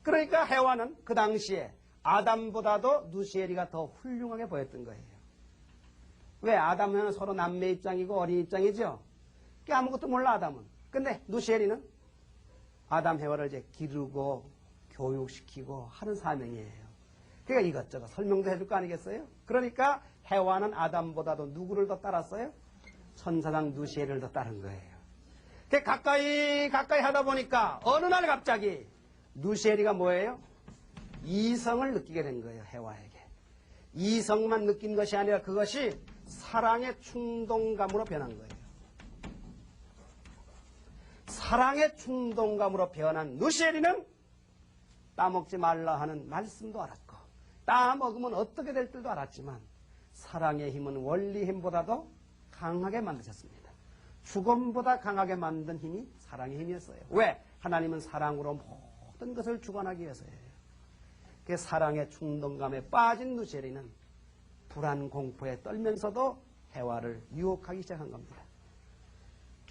그러니까 해와는 그 당시에 아담보다도 누시엘이가 더 훌륭하게 보였던 거예요. 왜? 아담은 서로 남매 입장이고 어린 입장이죠. 아무것도 몰라 아담은. 근데 누시엘이는 아담 해와를 이제 기르고 교육시키고 하는 사명이에요. 그러니까 이것저것 설명도 해줄 거 아니겠어요? 그러니까 해와는 아담보다도 누구를 더 따랐어요? 천사장 누시엘을 더 따른 거예요. 가까이 하다 보니까 어느 날 갑자기 누시엘이가 뭐예요? 이성을 느끼게 된 거예요. 해와에게. 이성만 느낀 것이 아니라 그것이 사랑의 충동감으로 변한 거예요. 사랑의 충동감으로 변한 누시엘이는 따먹지 말라 하는 말씀도 알았고 따먹으면 어떻게 될 줄도 알았지만 사랑의 힘은 원리 힘보다도 강하게 만드셨습니다. 죽음보다 강하게 만든 힘이 사랑의 힘이었어요. 왜? 하나님은 사랑으로 모든 것을 주관하기 위해서예요. 그 사랑의 충동감에 빠진 누시엘이는 불안 공포에 떨면서도 해와를 유혹하기 시작한 겁니다.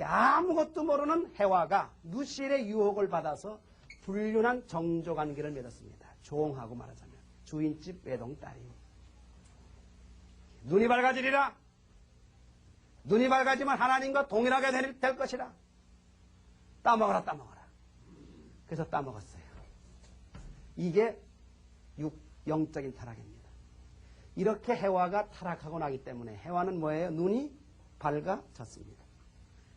아무것도 모르는 해와가 누시엘의 유혹을 받아서 불륜한 정조관계를 맺었습니다. 종하고 말하자면 주인집 외동딸이. 눈이 밝아지리라. 눈이 밝아지면 하나님과 동일하게 될 것이라. 따먹어라 따먹어라. 그래서 따먹었어요. 이게 영적인 타락입니다. 이렇게 해와가 타락하고 나기 때문에 해와는 뭐예요? 눈이 밝아졌습니다.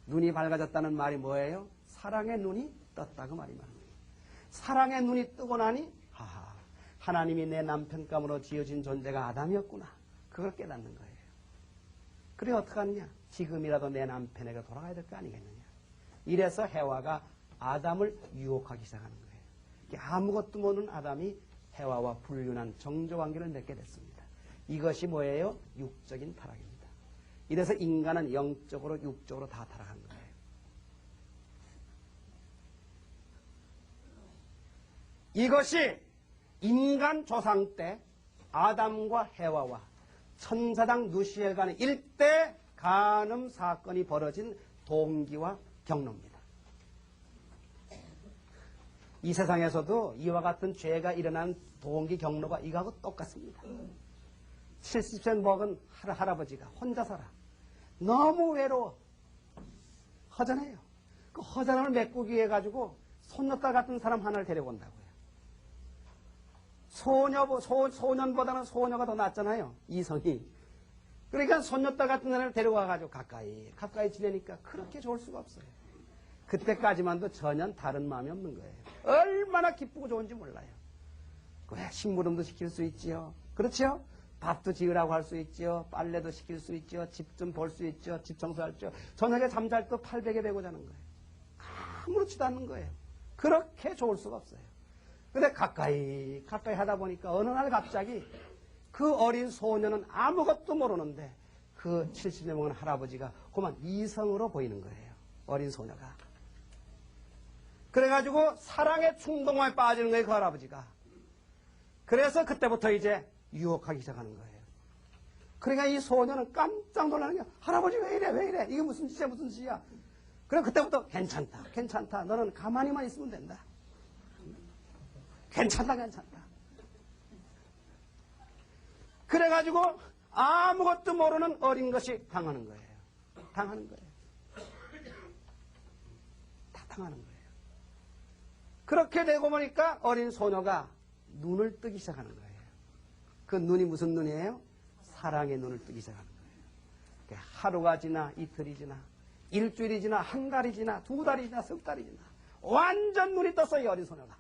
눈이 밝아졌다는 말이 뭐예요? 사랑의 눈이 떴다고 말이 말합니다. 사랑의 눈이 뜨고 나니 하나님이 내 남편감으로 지어진 존재가 아담이었구나. 그걸 깨닫는 거예요. 그래 어떡하느냐? 지금이라도 내 남편에게 돌아가야 될 거 아니겠느냐. 이래서 해와가 아담을 유혹하기 시작하는 거예요. 아무것도 모르는 아담이 해와와 불륜한 정조관계를 맺게 됐습니다. 이것이 뭐예요? 육적인 타락입니다. 이래서 인간은 영적으로 육적으로 다 타락한 거예요. 이것이 인간 조상 때 아담과 해와와 천사장 누시엘 간의 일대 간음 사건이 벌어진 동기와 경로입니다. 이 세상에서도 이와 같은 죄가 일어난 동기 경로가 이거하고 똑같습니다. 70세 먹은 할아버지가 혼자 살아. 너무 외로워. 허전해요. 그 허전함을 메꾸기 위해 가지고 손녀딸 같은 사람 하나를 데려온다고요. 소년보다는 소녀가 더 낫잖아요. 이성이. 그러니까 손녀딸 같은 사람을 데려와가지고 가까이 지내니까 그렇게 좋을 수가 없어요. 그때까지만도 전혀 다른 마음이 없는 거예요. 얼마나 기쁘고 좋은지 몰라요. 왜 심부름도 시킬 수 있지요. 그렇죠? 밥도 지으라고 할 수 있지요. 빨래도 시킬 수 있지요. 집 좀 볼 수 있지요. 집 청소할 수 있지요. 저녁에 잠잘 때 팔베개 베고 자는 거예요. 아무렇지도 않는 거예요. 그렇게 좋을 수가 없어요. 근데 가까이 하다 보니까 어느 날 갑자기 그 어린 소녀는 아무것도 모르는데 그 70년 먹은 할아버지가 그만 이성으로 보이는 거예요. 어린 소녀가. 그래가지고 사랑의 충동에 빠지는 거예요. 그 할아버지가. 그래서 그때부터 이제 유혹하기 시작하는 거예요. 그러니까 이 소녀는 깜짝 놀라는 게 할아버지 왜 이래 이게 무슨 짓이야. 그래 그때부터 괜찮다 너는 가만히만 있으면 된다. 괜찮다. 그래가지고 아무것도 모르는 어린 것이 당하는 거예요. 다 당하는 거예요. 그렇게 되고 보니까 어린 소녀가 눈을 뜨기 시작하는 거예요. 그 눈이 무슨 눈이에요? 사랑의 눈을 뜨기 시작하는 거예요. 하루가 지나 이틀이 지나 일주일이 지나 한 달이 지나 두 달이 지나 석 달이 지나 완전 눈이 떴어요. 이 어린 소녀가.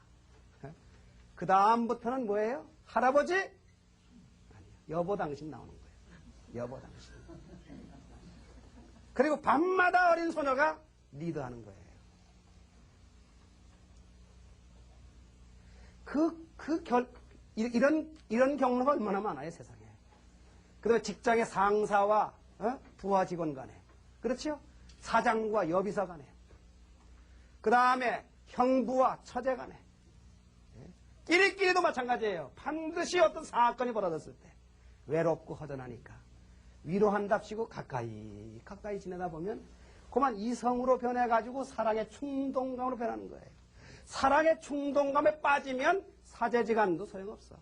그 다음부터는 뭐예요? 할아버지? 아니요. 여보 당신 나오는 거예요. 여보 당신. 그리고 밤마다 어린 소녀가 리드하는 거예요. 이런 경로가 얼마나 많아요, 세상에. 그리고 직장의 상사와 부하 직원 간에. 그렇죠? 사장과 여비사 간에. 그 다음에 형부와 처제 간에. 끼리끼리도 마찬가지예요. 반드시 어떤 사건이 벌어졌을 때 외롭고 허전하니까 위로한답시고 가까이 지내다 보면 그만 이성으로 변해가지고 사랑의 충동감으로 변하는 거예요. 사랑의 충동감에 빠지면 사제지간도 소용없어.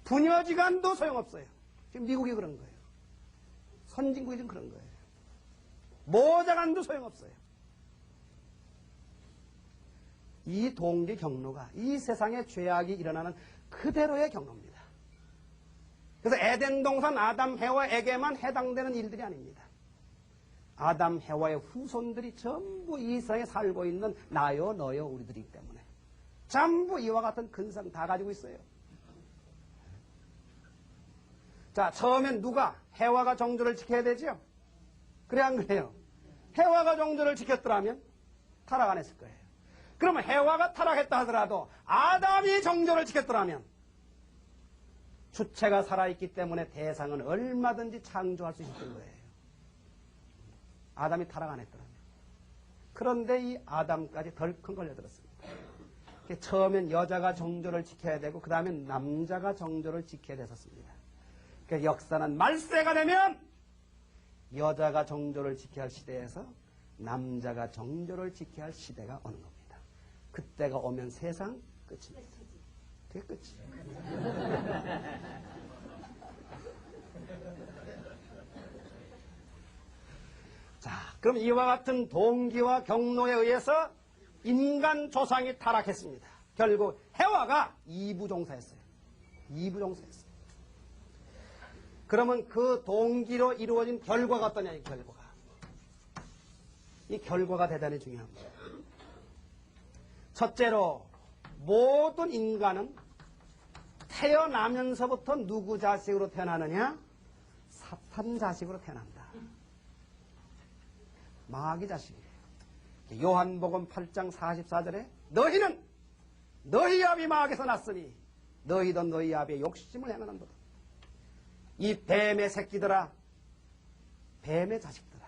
부녀지간도 소용없어요. 지금 미국이 그런 거예요. 선진국이 지금 그런 거예요. 모자간도 소용없어요. 이 동기 경로가 이 세상에 죄악이 일어나는 그대로의 경로입니다. 그래서 에덴 동산 아담 해와에게만 해당되는 일들이 아닙니다. 아담 해와의 후손들이 전부 이 세상에 살고 있는 나요 너요 우리들이기 때문에 전부 이와 같은 근성 다 가지고 있어요. 자, 처음엔 누가 해와가 정조를 지켜야 되죠? 그래 안 그래요? 해와가 정조를 지켰더라면 타락 안 했을 거예요. 그러면 해와가 타락했다 하더라도 아담이 정조를 지켰더라면 주체가 살아있기 때문에 대상은 얼마든지 창조할 수 있었던 거예요. 아담이 타락 안 했더라면. 그런데 이 아담까지 덜컹 걸려들었습니다. 처음엔 여자가 정조를 지켜야 되고 그 다음엔 남자가 정조를 지켜야 됐었습니다. 그러니까 역사는 말세가 되면 여자가 정조를 지켜야 할 시대에서 남자가 정조를 지켜야 할 시대가 오는 겁니다. 그때가 오면 세상 끝입니다. 그게 끝이에요. 자, 그럼 이와 같은 동기와 경로에 의해서 인간 조상이 타락했습니다. 결국 해와가 이부종사했어요. 이부종사했어요. 그러면 그 동기로 이루어진 결과가 어떠냐, 이 결과가. 이 결과가 대단히 중요합니다. 첫째로 모든 인간은 태어나면서부터 누구 자식으로 태어나느냐? 사탄 자식으로 태어난다. 마귀 자식이에요. 요한복음 8장 44절에 너희는 너희 아비 마귀에서 났으니 너희도 너희 아비의 욕심을 행하는도다. 이 뱀의 새끼들아, 뱀의 자식들아,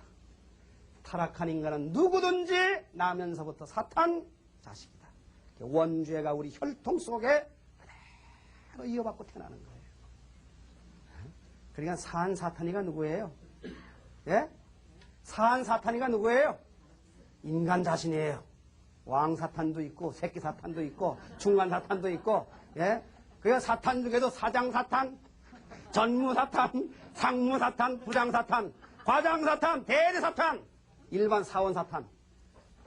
타락한 인간은 누구든지 나면서부터 사탄 자식이다. 원죄가 우리 혈통 속에 그대로 이어받고 태어나는 거예요. 그러니까 산 사탄이가 누구예요? 예? 산 사탄이가 누구예요? 인간 자신이에요. 왕 사탄도 있고 새끼 사탄도 있고 중간 사탄도 있고, 예? 그러니까 사탄 중에도 사장 사탄, 전무 사탄, 상무 사탄, 부장 사탄, 과장 사탄, 대리 사탄, 일반 사원 사탄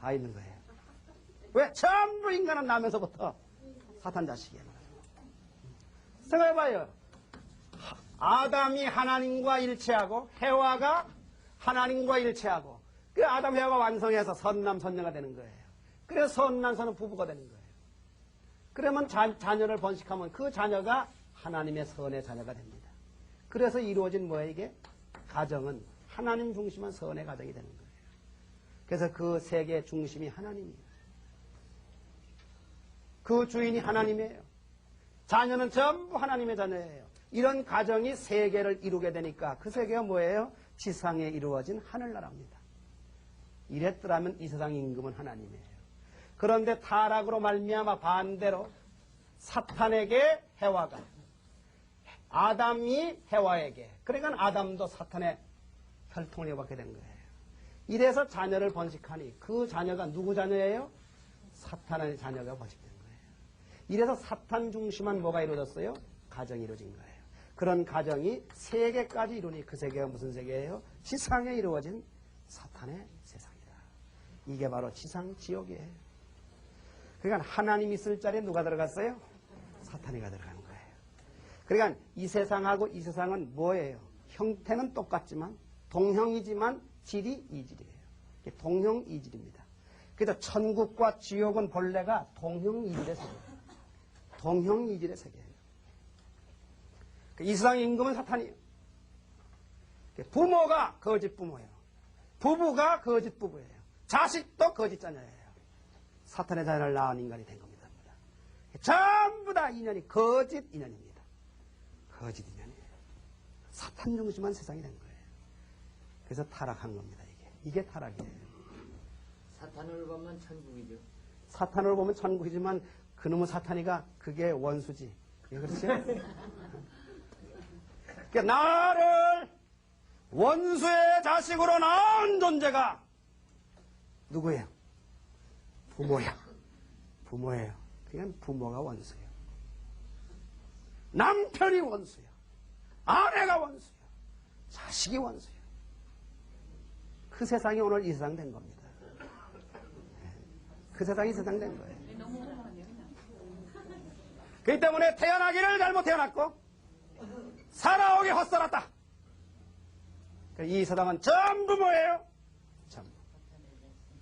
다 있는 거예요. 왜? 전부 인간은 나면서부터 사탄 자식이에요. 생각해봐요. 아담이 하나님과 일치하고 해와가 하나님과 일치하고 그 아담 해와가 완성해서 선남 선녀가 되는 거예요. 그래서 선남선은 부부가 되는 거예요. 그러면 자녀를 번식하면 그 자녀가 하나님의 선의 자녀가 됩니다. 그래서 이루어진 뭐예요 이게? 가정은 하나님 중심한 선의 가정이 되는 거예요. 그래서 그 세계의 중심이 하나님이에요. 그 주인이 하나님이에요. 자녀는 전부 하나님의 자녀예요. 이런 가정이 세계를 이루게 되니까 그 세계가 뭐예요? 지상에 이루어진 하늘나라입니다. 이랬더라면 이 세상 임금은 하나님이에요. 그런데 타락으로 말미암아 반대로 사탄에게 해와가, 아담이 해와에게, 그러니까 아담도 사탄의 혈통을 이어받게 된 거예요. 이래서 자녀를 번식하니 그 자녀가 누구 자녀예요? 사탄의 자녀가 번식된 거예요. 이래서 사탄 중심한 뭐가 이루어졌어요? 가정이 이루어진 거예요. 그런 가정이 세계까지 이루니 그 세계가 무슨 세계예요? 지상에 이루어진 사탄의 세상이다. 이게 바로 지상 지옥이에요. 그러니까 하나님 있을 자리에 누가 들어갔어요? 사탄이가 들어간 거예요. 그러니까 이 세상하고 이 세상은 뭐예요? 형태는 똑같지만 동형이지만 질이 이질이에요. 동형이질입니다. 그래서 천국과 지옥은 본래가 동형이질의 세계예요. 동형이질의 세계예요. 이 세상 임금은 사탄이에요. 부모가 거짓 부모예요. 부부가 거짓 부부예요. 자식도 거짓 자녀예요. 사탄의 자녀를 낳은 인간이 된 겁니다. 전부 다 인연이 거짓 인연입니다. 거짓 인연이에요. 사탄 중심한 세상이 된 거예요. 그래서 타락한 겁니다. 이게 타락이에요. 사탄을 보면 천국이죠. 사탄을 보면 천국이지만 그놈의 사탄이가 그게 원수지. 그렇죠? 그러니까 나를 원수의 자식으로 낳은 존재가 누구예요? 부모야. 부모예요. 그러니까 부모가 원수예요. 남편이 원수예요. 아내가 원수예요. 자식이 원수예요. 그 세상이 오늘 이 세상 된 겁니다. 그 세상이 세상 된 거예요. 그렇기 때문에 태어나기를 잘못 태어났고 살아오기 헛살았다. 이 세상은 전부 뭐예요? 전부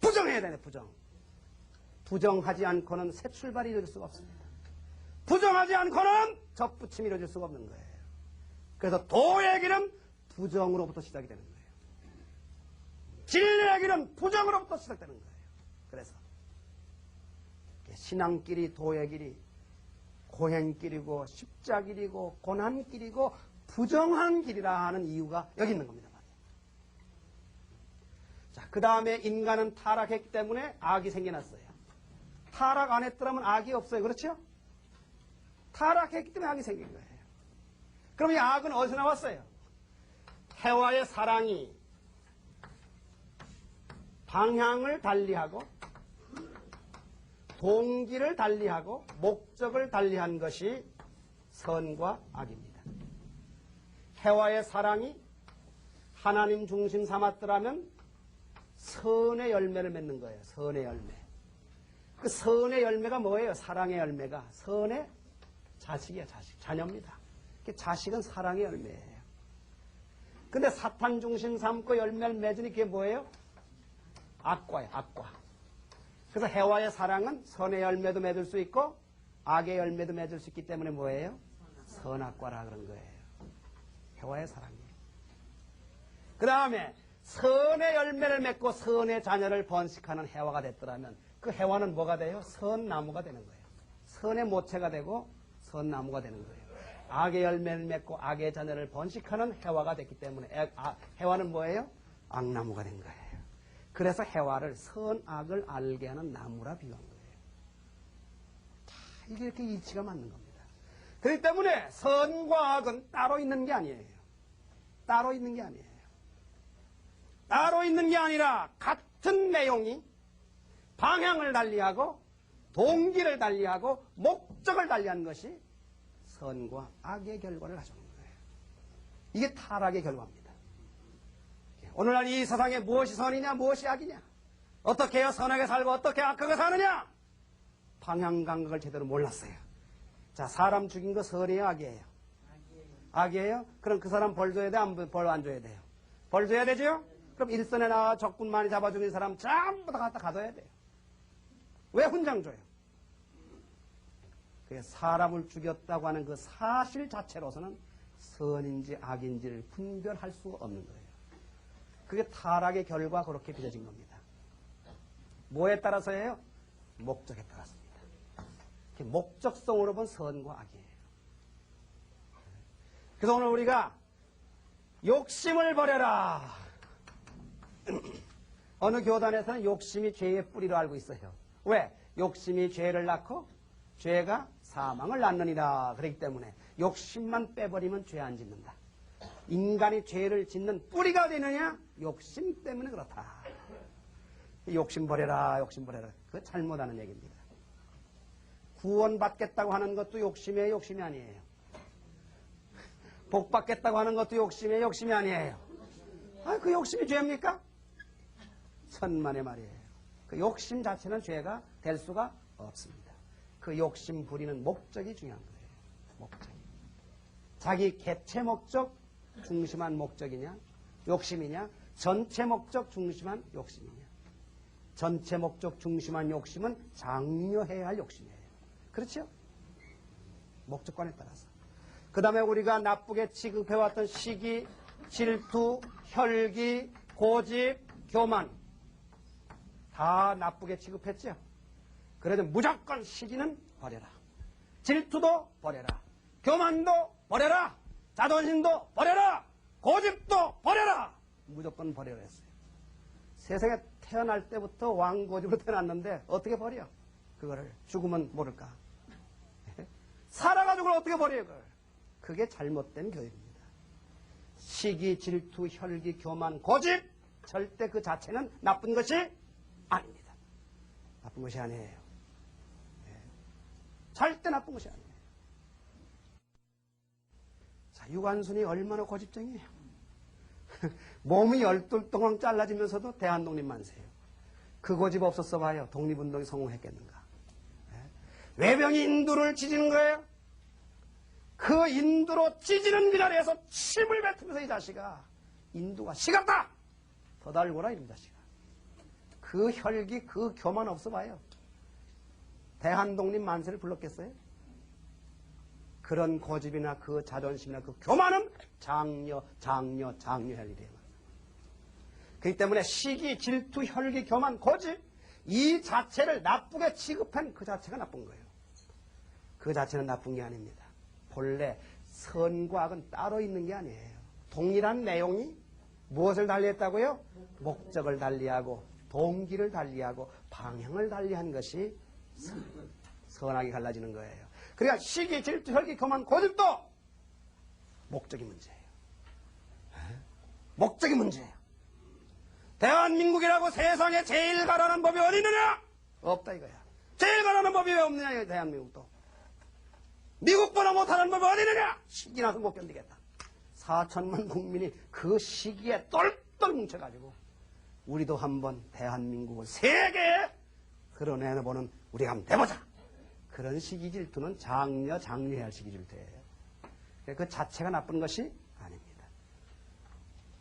부정해야 되네. 부정. 부정하지 않고는 새 출발이 이루어질 수가 없습니다. 부정하지 않고는 접붙임이 이루어질 수가 없는 거예요. 그래서 도의 길은 부정으로부터 시작이 되는 거예요. 진리의 길은 부정으로부터 시작되는 거예요. 그래서 신앙길이 도의 길이 고행길이고 십자길이고 고난길이고 부정한 길이라 하는 이유가 여기 있는 겁니다. 자, 그 다음에 인간은 타락했기 때문에 악이 생겨났어요. 타락 안 했더라면 악이 없어요. 그렇죠? 타락했기 때문에 악이 생긴 거예요. 그럼 이 악은 어디서 나왔어요? 해와의 사랑이 방향을 달리하고 동기를 달리하고 목적을 달리한 것이 선과 악입니다. 해와의 사랑이 하나님 중심 삼았더라면 선의 열매를 맺는 거예요. 선의 열매. 그 선의 열매가 뭐예요? 사랑의 열매가. 선의 자식이야, 자식. 자녀입니다. 자식은 사랑의 열매예요. 근데 사탄 중심 삼고 열매를 맺으니 그게 뭐예요? 악과예요, 악과. 그래서 해와의 사랑은 선의 열매도 맺을 수 있고 악의 열매도 맺을 수 있기 때문에 뭐예요? 선악과라 그런 거예요. 해와의 사랑이에요. 그 다음에 선의 열매를 맺고 선의 자녀를 번식하는 해와가 됐더라면 그 해와는 뭐가 돼요? 선나무가 되는 거예요. 선의 모체가 되고 선나무가 되는 거예요. 악의 열매를 맺고 악의 자녀를 번식하는 해와가 됐기 때문에 해와는 뭐예요? 악나무가 된 거예요. 그래서 해와를 선악을 알게 하는 나무라 비유한 거예요. 자, 이게 이렇게 이치가 맞는 겁니다. 그렇기 때문에 선과 악은 따로 있는 게 아니에요. 따로 있는 게 아니에요. 따로 있는 게 아니라 같은 내용이 방향을 달리하고 동기를 달리하고 목적을 달리한 것이 선과 악의 결과를 가져오는 거예요. 이게 타락의 결과입니다. 오늘날 이 세상에 무엇이 선이냐 무엇이 악이냐 어떻게 해야 선하게 살고 어떻게 악하게 사느냐 방향 감각을 제대로 몰랐어요. 자, 사람 죽인 거 선이에요 악이에요? 악이에요? 그럼 그 사람 벌 줘야 돼? 벌 안 줘야 돼요? 벌 줘야 되죠? 그럼 일선에 나와 적군 많이 잡아 죽인 사람 전부 다 갖다 가둬야 돼요. 왜 훈장 줘요? 그게 사람을 죽였다고 하는 그 사실 자체로서는 선인지 악인지를 분별할 수가 없는 거예요. 그게 타락의 결과 그렇게 빚어진 겁니다. 뭐에 따라서예요? 목적에 따라서입니다. 목적성으로 본 선과 악이에요. 그래서 오늘 우리가 욕심을 버려라. 어느 교단에서는 욕심이 죄의 뿌리로 알고 있어요. 왜? 욕심이 죄를 낳고 죄가 사망을 낳느니라. 그렇기 때문에 욕심만 빼버리면 죄 안 짓는다. 인간이 죄를 짓는 뿌리가 되느냐? 욕심 때문에 그렇다. 욕심 버려라, 욕심 버려라. 그거 잘못하는 얘기입니다. 구원받겠다고 하는 것도 욕심이에요, 욕심이 아니에요. 복받겠다고 하는 것도 욕심이에요, 욕심이 아니에요. 아, 그 욕심이 죄입니까? 천만의 말이에요. 그 욕심 자체는 죄가 될 수가 없습니다. 그 욕심 부리는 목적이 중요한 거예요. 목적이. 자기 개체 목적 중심한 목적이냐? 욕심이냐? 전체 목적 중심한 욕심이냐? 전체 목적 중심한 욕심은 장려해야 할 욕심이에요. 그렇죠? 목적관에 따라서. 그 다음에 우리가 나쁘게 취급해왔던 시기, 질투, 혈기, 고집, 교만 다 나쁘게 취급했죠? 그래도 무조건 시기는 버려라. 질투도 버려라. 교만도 버려라. 자존심도 버려라. 고집도 버려라. 무조건 버려라 했어요. 세상에 태어날 때부터 왕고집으로 태어났는데 어떻게 버려? 그거를 죽으면 모를까? 살아가지고 어떻게 버려요? 그걸? 그게 잘못된 교육입니다. 시기, 질투, 혈기, 교만, 고집 절대 그 자체는 나쁜 것이 아닙니다. 나쁜 것이 아니에요. 절대 나쁜 것이 아니에요. 자, 유관순이 얼마나 고집쟁이에요. 몸이 12동강 잘라지면서도 대한독립 만세요. 그 고집 없었어 봐요. 독립운동이 성공했겠는가. 외병이 인두를 찢는 거예요. 그 인두로 찢는 그 자리에서 침을 뱉으면서 이 자식아 인두가 식었다. 더 달고라 이 자식아. 그 혈기 그 교만 없어 봐요. 대한독립 만세를 불렀겠어요? 그런 고집이나 그 자존심이나 그 교만은 장려할 일이에요. 그렇기 때문에 시기, 질투, 혈기, 교만, 고집 이 자체를 나쁘게 취급한 그 자체가 나쁜 거예요. 그 자체는 나쁜 게 아닙니다. 본래 선과 악은 따로 있는 게 아니에요. 동일한 내용이 무엇을 달리했다고요? 목적을 달리하고 동기를 달리하고 방향을 달리한 것이 선악이 갈라지는 거예요. 그러니까 시기, 질투, 혈기, 교만, 고집도 목적이 문제예요. 목적이 문제예요. 대한민국이라고 세상에 제일 가라는 법이 어디 있느냐? 없다 이거야. 제일 가라는 법이 왜 없느냐 이거 대한민국도. 미국보다 못하는 법이 어디 있느냐? 시기 나서 못 견디겠다. 4천만 국민이 그 시기에 똘똘 뭉쳐가지고 우리도 한번 대한민국을 세계에 드러내보는 우리가 한번 해보자. 그런 시기 질투는 장려해야 할 시기 질투예요. 그 자체가 나쁜 것이 아닙니다.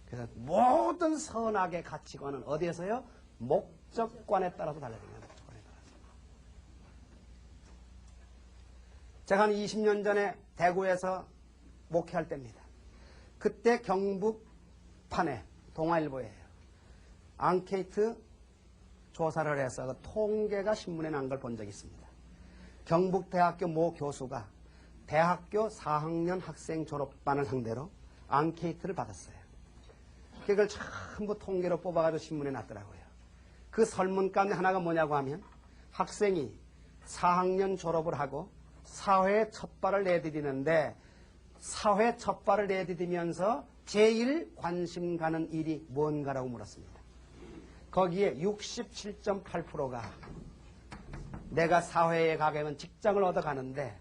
그래서 모든 선악의 가치관은 어디에서요? 목적관에 따라서 달라집니다. 목적관에 따라서. 제가 한 20년 전에 대구에서 목회할 때입니다. 그때 경북판에 동아일보예요. 앙케이트 조사를 해서 그 통계가 신문에 난 걸 본 적이 있습니다. 경북대학교 모 교수가 대학교 4학년 학생 졸업반을 상대로 앙케이트를 받았어요. 그걸 전부 통계로 뽑아가지고 신문에 났더라고요. 그 설문 가운데 하나가 뭐냐고 하면 학생이 4학년 졸업을 하고 사회에 첫 발을 내디디는데 사회 첫 발을 내디디면서 제일 관심 가는 일이 뭔가라고 물었습니다. 거기에 67.8%가 내가 사회에 가게 되면 직장을 얻어가는데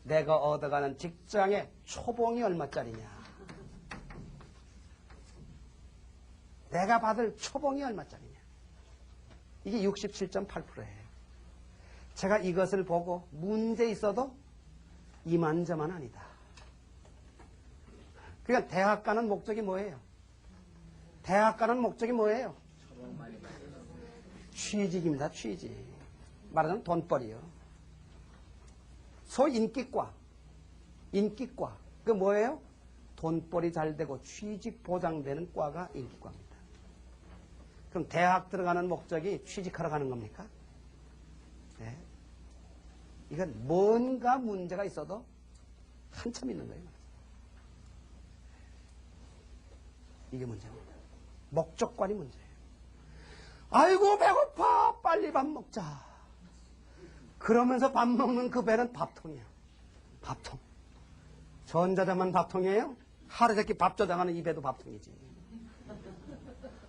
내가 얻어가는 직장의 초봉이 얼마짜리냐. 내가 받을 초봉이 얼마짜리냐. 이게 67.8%예요. 제가 이것을 보고 문제 있어도 이만저만 아니다. 그러니까 대학 가는 목적이 뭐예요? 대학 가는 목적이 뭐예요? 취직입니다. 취직. 말하자면 돈벌이요. 소위 인기과. 인기과. 그 뭐예요? 돈벌이 잘 되고 취직 보장되는 과가 인기과입니다. 그럼 대학 들어가는 목적이 취직하러 가는 겁니까? 네. 이건 뭔가 문제가 있어도 한참 있는 거예요. 이게 문제입니다. 목적관이 문제예요. 아이고 배고파 빨리 밥 먹자. 그러면서 밥 먹는 그 배는 밥통이야. 밥통. 전자자만 밥통이에요? 하루 세끼 밥 저장하는 이 배도 밥통이지.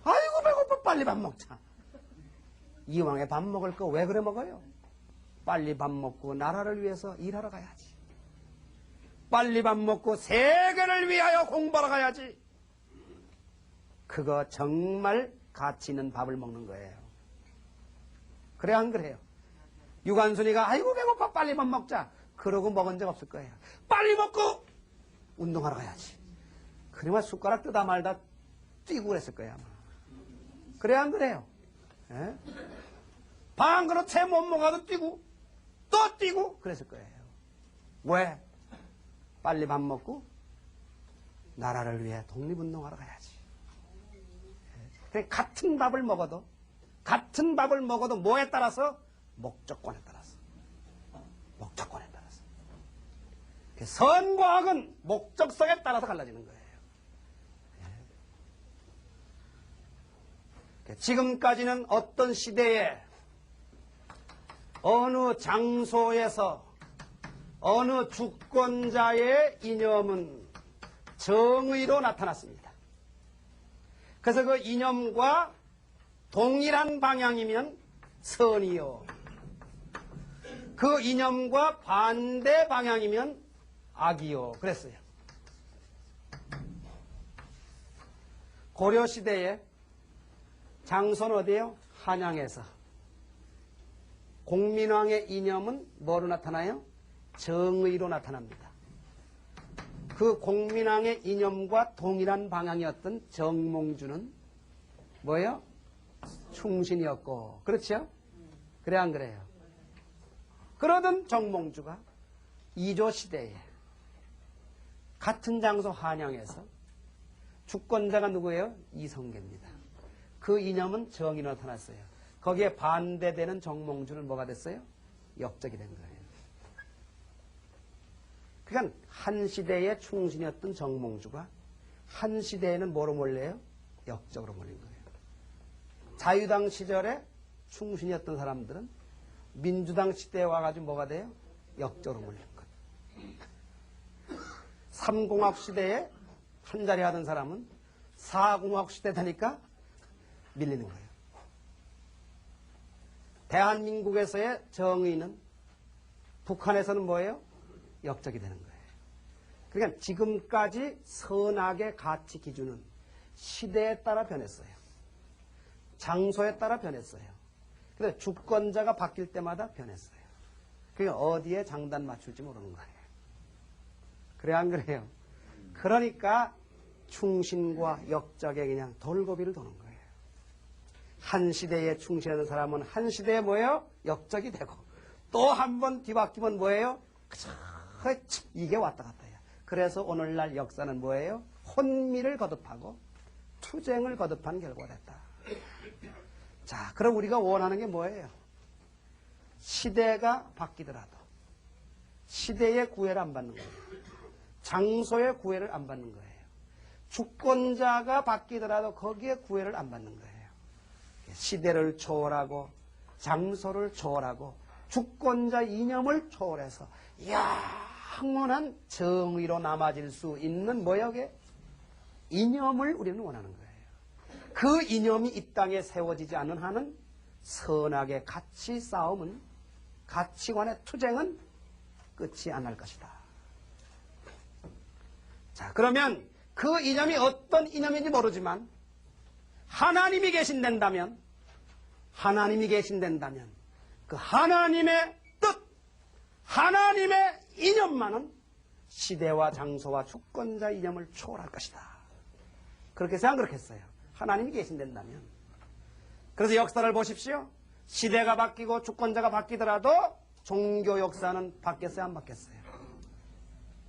아이고 배고파 빨리 밥 먹자. 이왕에 밥 먹을 거 왜 그래 먹어요? 빨리 밥 먹고 나라를 위해서 일하러 가야지. 빨리 밥 먹고 세계를 위하여 공부하러 가야지. 그거 정말 가치 있는 밥을 먹는 거예요. 그래 안 그래요? 유관순이가 아이고 배고파 빨리 밥 먹자. 그러고 먹은 적 없을 거예요. 빨리 먹고 운동하러 가야지. 그러면 숟가락 뜨다 말다 뛰고 그랬을 거예요 아마. 그래 안 그래요? 예? 밥 한 그릇 채 못 먹어도 뛰고 또 뛰고 그랬을 거예요. 왜? 빨리 밥 먹고 나라를 위해 독립운동하러 가야지. 같은 밥을 먹어도 뭐에 따라서? 목적관에 따라서. 목적관에 따라서. 선과 악은 목적성에 따라서 갈라지는 거예요. 지금까지는 어떤 시대에 어느 장소에서 어느 주권자의 이념은 정의로 나타났습니다. 그래서 그 이념과 동일한 방향이면 선이요. 그 이념과 반대 방향이면 악이요. 그랬어요. 고려시대에 장소는 어디예요? 한양에서. 공민왕의 이념은 뭐로 나타나요? 정의로 나타납니다. 그 공민왕의 이념과 동일한 방향이었던 정몽주는 뭐예요? 충신이었고. 그렇죠? 그래 안 그래요? 그러던 정몽주가 이조 시대에 같은 장소 한양에서 주권자가 누구예요? 이성계입니다. 그 이념은 정이 나타났어요. 거기에 반대되는 정몽주는 뭐가 됐어요? 역적이 된 거예요. 그러니까 한 시대의 충신이었던 정몽주가 한 시대에는 뭐로 몰려요? 역적으로 몰린 거예요. 자유당 시절에 충신이었던 사람들은 민주당 시대에 와가지고 뭐가 돼요? 역적으로 몰린 거예요. 삼공학 시대에 한 자리 하던 사람은 사공학 시대 되니까 밀리는 거예요. 대한민국에서의 정의는 북한에서는 뭐예요? 역적이 되는 거예요. 그러니까 지금까지 선악의 가치 기준은 시대에 따라 변했어요. 장소에 따라 변했어요. 그래서 주권자가 바뀔 때마다 변했어요. 그러니까 어디에 장단 맞출지 모르는 거예요. 그래 안 그래요? 그러니까 충신과 역적에 그냥 돌고비를 도는 거예요. 한 시대에 충신하는 사람은 한 시대에 뭐예요? 역적이 되고 또 한 번 뒤바뀌면 뭐예요? 이게 왔다 갔다 해요. 그래서 오늘날 역사는 뭐예요? 혼미를 거듭하고 투쟁을 거듭한 결과가 됐다. 자, 그럼 우리가 원하는 게 뭐예요? 시대가 바뀌더라도 시대의 구애를 안 받는 거예요. 장소의 구애를 안 받는 거예요. 주권자가 바뀌더라도 거기에 구애를 안 받는 거예요. 시대를 초월하고 장소를 초월하고 주권자 이념을 초월해서 영원한 정의로 남아질 수 있는 뭐역에 이념을 우리는 원하는 거예요. 그 이념이 이 땅에 세워지지 않는 한은 선악의 가치 싸움은 가치관의 투쟁은 끝이 안 날 것이다. 자, 그러면 그 이념이 어떤 이념인지 모르지만 하나님이 계신다면 그 하나님의 뜻, 하나님의 이념만은 시대와 장소와 주권자 이념을 초월할 것이다. 그렇게 생각 그렇겠어요. 하나님이 계신다면. 그래서 역사를 보십시오. 시대가 바뀌고 주권자가 바뀌더라도 종교 역사는 바뀌었어요, 안 바뀌었어요?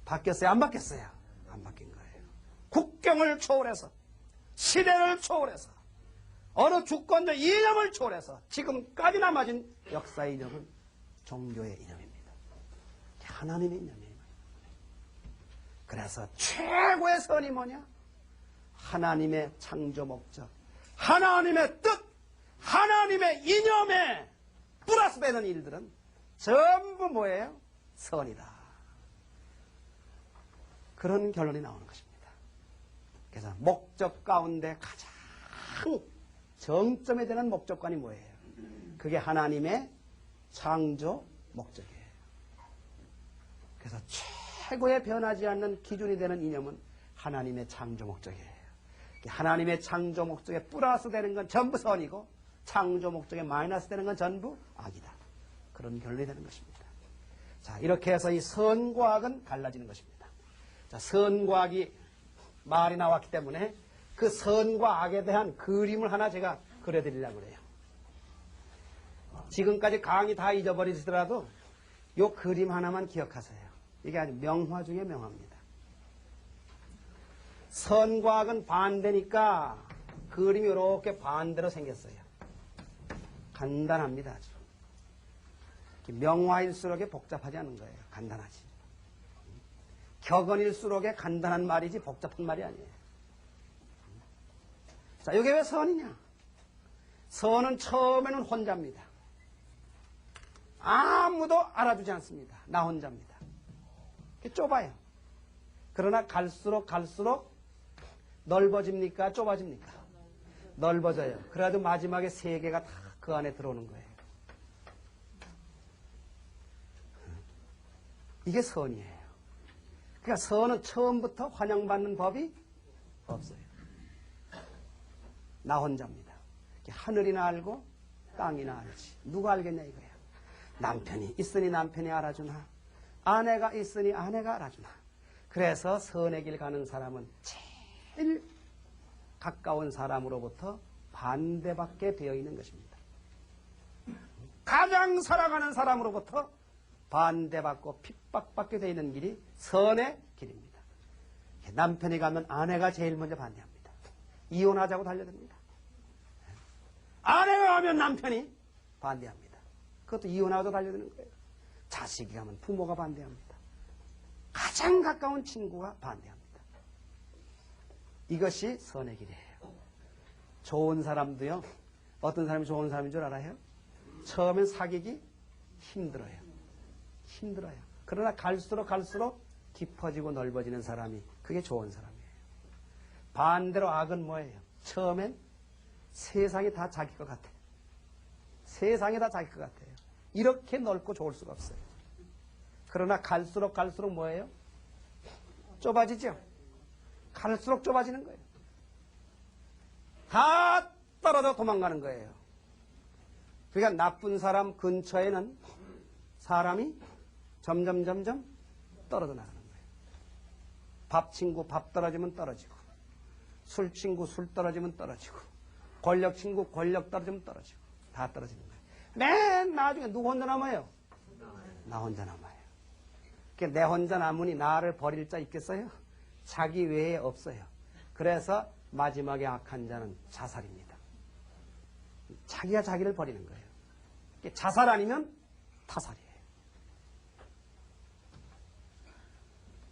바뀌었어요, 안 바뀌었어요? 안 바뀐 거예요. 국경을 초월해서 시대를 초월해서 어느 주권자 이념을 초월해서 지금까지 남아진 역사 이념은 종교의 이념입니다. 하나님의 이념이에요. 그래서 최고의 선이 뭐냐? 하나님의 창조 목적, 하나님의 뜻, 하나님의 이념에 플러스 되는 일들은 전부 뭐예요? 선이다. 그런 결론이 나오는 것입니다. 그래서 목적 가운데 가장 정점에 되는 목적관이 뭐예요? 그게 하나님의 창조 목적이에요. 그래서 최고의 변하지 않는 기준이 되는 이념은 하나님의 창조 목적이에요. 하나님의 창조 목적에 플러스 되는 건 전부 선이고 창조 목적에 마이너스 되는 건 전부 악이다. 그런 결론이 되는 것입니다. 자, 이렇게 해서 이 선과 악은 갈라지는 것입니다. 자, 선과 악이 말이 나왔기 때문에 그 선과 악에 대한 그림을 하나 제가 그려드리려고 그래요. 지금까지 강의 다 잊어버리시더라도 이 그림 하나만 기억하세요. 이게 아주 명화 중에 명화입니다. 선과 악은 반대니까 그림이 이렇게 반대로 생겼어요. 간단합니다. 아주. 명화일수록에 복잡하지 않은 거예요. 간단하지. 격언일수록에 간단한 말이지 복잡한 말이 아니에요. 자, 이게 왜 선이냐? 선은 처음에는 혼자입니다. 아무도 알아주지 않습니다. 나 혼자입니다. 좁아요. 그러나 갈수록 넓어집니까? 좁아집니까? 넓어져요. 그래도 마지막에 세계가 다 그 안에 들어오는 거예요. 이게 선이에요. 그러니까 선은 처음부터 환영받는 법이 없어요. 나 혼자입니다. 하늘이나 알고 땅이나 알지. 누가 알겠냐 이거야. 남편이 있으니 남편이 알아주나, 아내가 있으니 아내가 알아주나. 그래서 선의 길 가는 사람은 제일 가까운 사람으로부터 반대밖에 되어 있는 것입니다. 가장 사랑하는 사람으로부터 반대받고 핍박받게 되어 있는 길이 선의 길입니다. 남편이 가면 아내가 제일 먼저 반대합니다. 이혼하자고 달려듭니다. 아내가 가면 남편이 반대합니다. 그것도 이혼하고도 달려드는 거예요. 자식이 가면 부모가 반대합니다. 가장 가까운 친구가 반대합니다. 이것이 선의 길이에요. 좋은 사람도요, 어떤 사람이 좋은 사람인 줄 알아요? 처음엔 사귀기 힘들어요. 힘들어요. 그러나 갈수록 깊어지고 넓어지는 사람이, 그게 좋은 사람이에요. 반대로 악은 뭐예요? 처음엔 세상이 다 자기 것 같아요. 세상이 다 자기 것 같아요. 이렇게 넓고 좋을 수가 없어요. 그러나 갈수록 뭐예요? 좁아지죠? 갈수록 좁아지는 거예요. 다 떨어져 도망가는 거예요. 그러니까 나쁜 사람 근처에는 사람이 점점 떨어져 나가는 거예요. 밥 친구 밥 떨어지면 떨어지고, 술 친구 술 떨어지면 떨어지고, 권력 친구 권력 떨어지면 떨어지고, 다 떨어지는 거예요. 맨 나중에 누구 혼자 남아요? 나 혼자 남아요. 그러니까 내 혼자 남으니 나를 버릴 자 있겠어요? 자기 외에 없어요. 그래서 마지막에 악한 자는 자살입니다. 자기가 자기를 버리는 거예요. 그러니까 자살 아니면 타살이에요.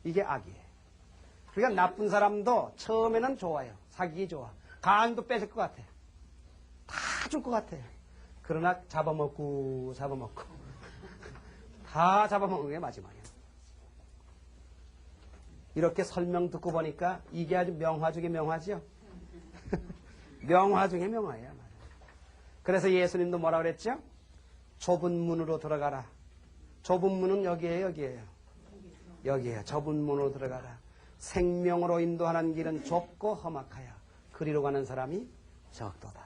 이게 악이에요. 그러니까 나쁜 사람도 처음에는 좋아요. 사귀기 좋아. 간도 뺏을 것 같아요. 다 줄 것 같아요. 그러나 잡아먹고 다 잡아먹는 게 마지막이에요. 이렇게 설명 듣고 보니까 이게 아주 명화 중의 명화죠. 명화 중의 명화예요. 그래서 예수님도 뭐라 그랬죠? 좁은 문으로 들어가라. 좁은 문은 여기에요. 여기에요. 좁은 문으로 들어가라. 생명으로 인도하는 길은 좁고 험악하여 그리로 가는 사람이 적도다.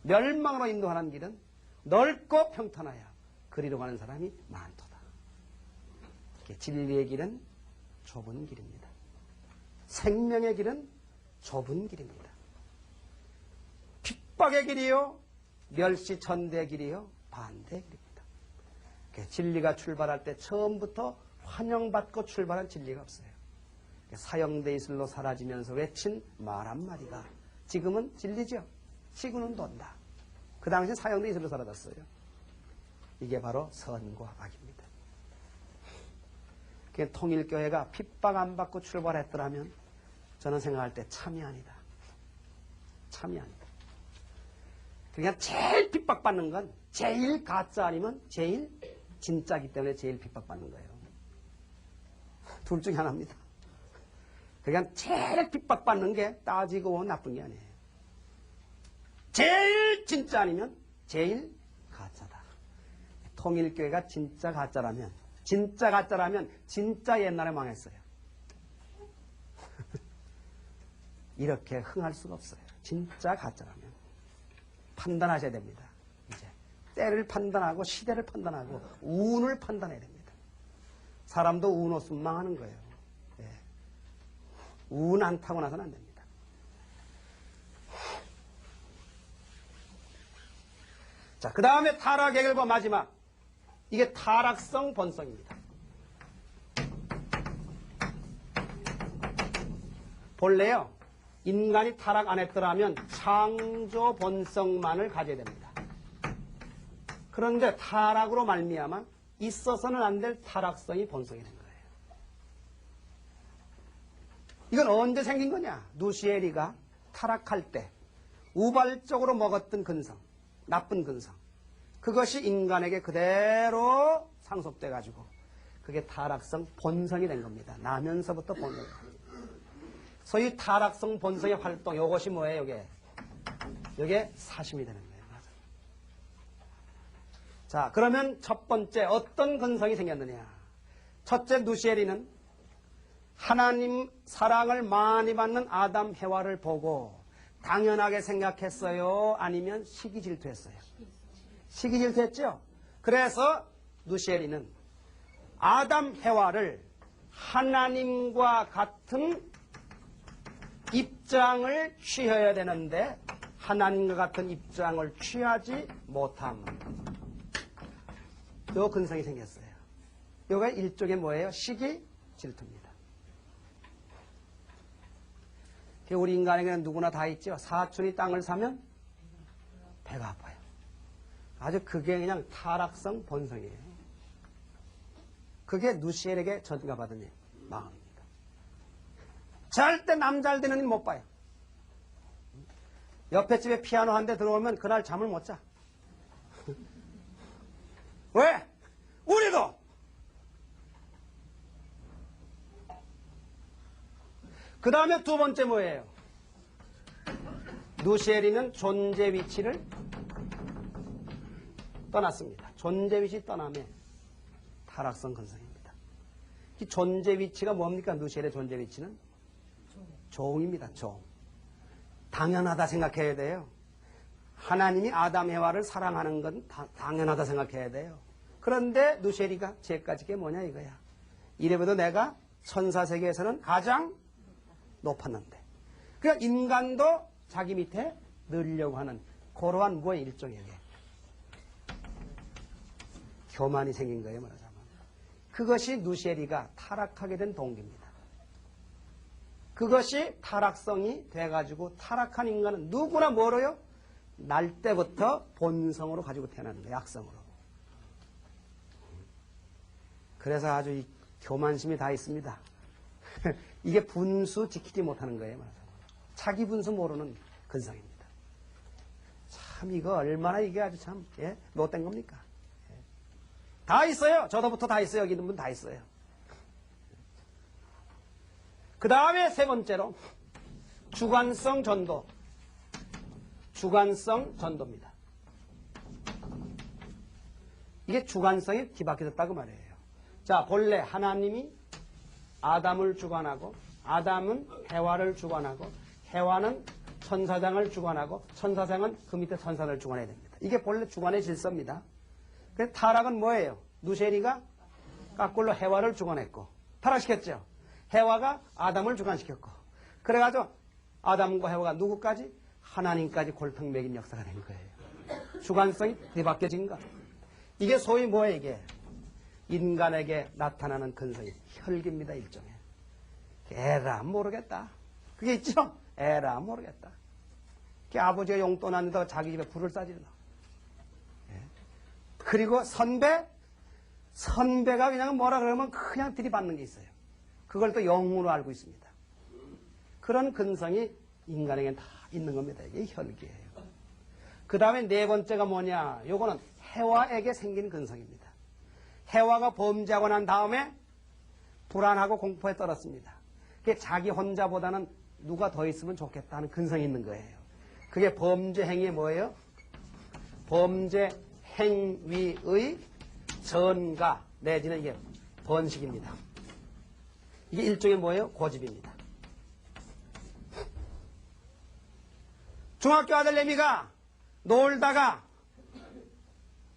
멸망으로 인도하는 길은 넓고 평탄하여 그리로 가는 사람이 많도다. 진리의 길은 좁은 길입니다. 생명의 길은 좁은 길입니다. 핍박의 길이요, 멸시천대의 길이요, 반대의 길입니다. 진리가 출발할 때 처음부터 환영받고 출발한 진리가 없어요. 사형대 이슬로 사라지면서 외친 말 한마디가 지금은 진리죠. 시구는 돈다. 그 당시 사형대 이슬로 사라졌어요. 이게 바로 선과 악입니다. 통일교회가 핍박 안 받고 출발했더라면 저는 생각할 때 참이 아니다. 참이 아니다. 그러니까 제일 핍박받는 건 제일 가짜 아니면 제일 진짜이기 때문에 제일 핍박받는 거예요. 둘 중에 하나입니다. 그러니까 제일 핍박받는 게 따지고 보면 나쁜 게 아니에요. 제일 진짜 아니면 제일 가짜다. 통일교회가 진짜 가짜라면 진짜 옛날에 망했어요. 이렇게 흥할 수가 없어요. 진짜 가짜라면. 판단하셔야 됩니다. 이제 때를 판단하고 시대를 판단하고 운을 판단해야 됩니다. 사람도 운 없으면 망하는 거예요. 예. 운 안 타고 나서는 안 됩니다. 자, 그 다음에 타락의 결과 마지막. 이게 타락성 본성입니다. 본래요, 인간이 타락 안 했더라면 창조 본성만을 가져야 됩니다. 그런데 타락으로 말미암아 있어서는 안 될 타락성이 본성이 된 거예요. 이건 언제 생긴 거냐? 누시에리가 타락할 때 우발적으로 먹었던 근성, 나쁜 근성, 그것이 인간에게 그대로 상속돼 가지고 그게 타락성 본성이 된 겁니다. 나면서부터 본성이. 소위 타락성 본성의 활동, 이것이 뭐예요? 이게 사심이 되는 거예요. 맞아요. 자, 그러면 첫 번째 어떤 근성이 생겼느냐? 첫째, 누시에리는 하나님 사랑을 많이 받는 아담 해와를 보고 당연하게 생각했어요? 아니면 시기 질투했어요? 시기 질투했죠? 그래서 누시에리는 아담 해와를 하나님과 같은 입장을 취해야 되는데 하나님과 같은 입장을 취하지 못함. 요 근성이 생겼어요. 요가 일종의 뭐예요? 시기 질투입니다. 우리 인간에게는 누구나 다 있죠. 사촌이 땅을 사면 배가 아파요. 아주 그게 그냥 타락성 본성이에요. 그게 누시엘에게 전가받은 마음입니다. 절대 남 잘 되는 일 못 봐요. 옆에 집에 피아노 한 대 들어오면 그날 잠을 못 자. 왜? 우리도! 그 다음에 두 번째 뭐예요? 누시엘이는 존재 위치를 떠났습니다. 존재 위치 떠남에 타락성 근성입니다. 이 존재 위치가 뭡니까? 누시엘의 존재 위치는? 종입니다. 종. 당연하다 생각해야 돼요. 하나님이 아담 해와를 사랑하는 건 당연하다 생각해야 돼요. 그런데 누시엘이가 죄까지 게 뭐냐 이거야. 이래봬도 내가 천사 세계에서는 가장 높았는데. 그러니까 인간도 자기 밑에 늘려고 하는 그러한 뭐의 일종의 교만이 생긴 거예요. 말하자면. 그것이 누시엘이가 타락하게 된 동기입니다. 그것이 타락성이 돼가지고 타락한 인간은 누구나 뭐로요? 날 때부터 본성으로 가지고 태어나는 거예요. 악성으로. 그래서 아주 이 교만심이 다 있습니다. 이게 분수 지키지 못하는 거예요. 말하자면. 자기 분수 모르는 근성입니다. 참 이거 얼마나 이게 아주 참 못된 겁니까? 다 있어요. 저도부터 다 있어요. 여기 있는 분 다 있어요. 그 다음에 세 번째로 주관성 전도. 주관성 전도입니다. 이게 주관성이 뒤바뀌었다고 말이에요. 자, 본래 하나님이 아담을 주관하고 아담은 해와를 주관하고 해와는 천사장을 주관하고 천사장은 그 밑에 천사를 주관해야 됩니다. 이게 본래 주관의 질서입니다. 그래서 타락은 뭐예요? 누시엘이가 까꿀로 해와를 주관했고 타락시켰죠. 해와가 아담을 주관시켰고 그래가지고 아담과 해와가 누구까지? 하나님까지 골탕 먹인 역사가 된 거예요. 주관성이 뒤바뀌어진 것. 이게 소위 뭐예요 이게? 인간에게 나타나는 근성이 혈기입니다. 일종의. 에라 모르겠다. 그게 있죠? 에라 모르겠다. 그 아버지가 용돈 안 내다가 자기 집에 불을 싸지르나. 그리고 선배가 그냥 뭐라 그러면 그냥 들이받는 게 있어요. 그걸 또 영으로 알고 있습니다. 그런 근성이 인간에게는 다 있는 겁니다. 이게 혈기예요. 그 다음에 네 번째가 뭐냐? 요거는 해와에게 생긴 근성입니다. 해와가 범죄하고 난 다음에 불안하고 공포에 떨었습니다. 그게 자기 혼자보다는 누가 더 있으면 좋겠다는 근성이 있는 거예요. 그게 범죄 행위의 뭐예요? 범죄 행위의 전가 내지는 이게 번식입니다. 이게 일종의 뭐예요? 고집입니다. 중학교 아들 내미가 놀다가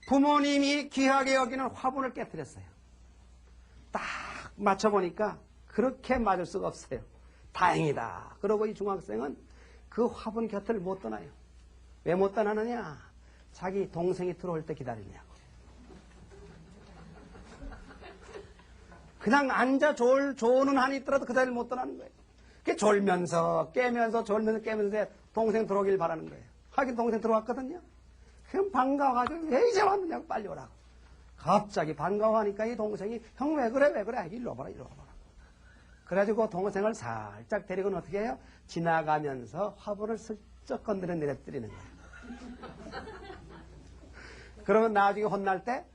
부모님이 귀하게 여기는 화분을 깨뜨렸어요. 딱 맞춰보니까 그렇게 맞을 수가 없어요. 다행이다. 그러고 이 중학생은 그 화분 곁을 못 떠나요. 왜 못 떠나느냐? 자기 동생이 들어올 때 기다리냐고. 그냥 앉아 조는 한이 있더라도 그 자리를 못 떠나는 거예요. 그게 졸면서 깨면서 동생 들어오길 바라는 거예요. 하긴 동생 들어왔거든요. 그냥 반가워가지고 왜 이제 왔느냐고 빨리 오라고. 갑자기 반가워하니까 이 동생이 형 왜 그래 일로 와봐라. 그래가지고 동생을 살짝 데리고는 어떻게 해요? 지나가면서 화분을 슬쩍 건드려 내려뜨리는 거예요. 그러면 나중에 혼날 때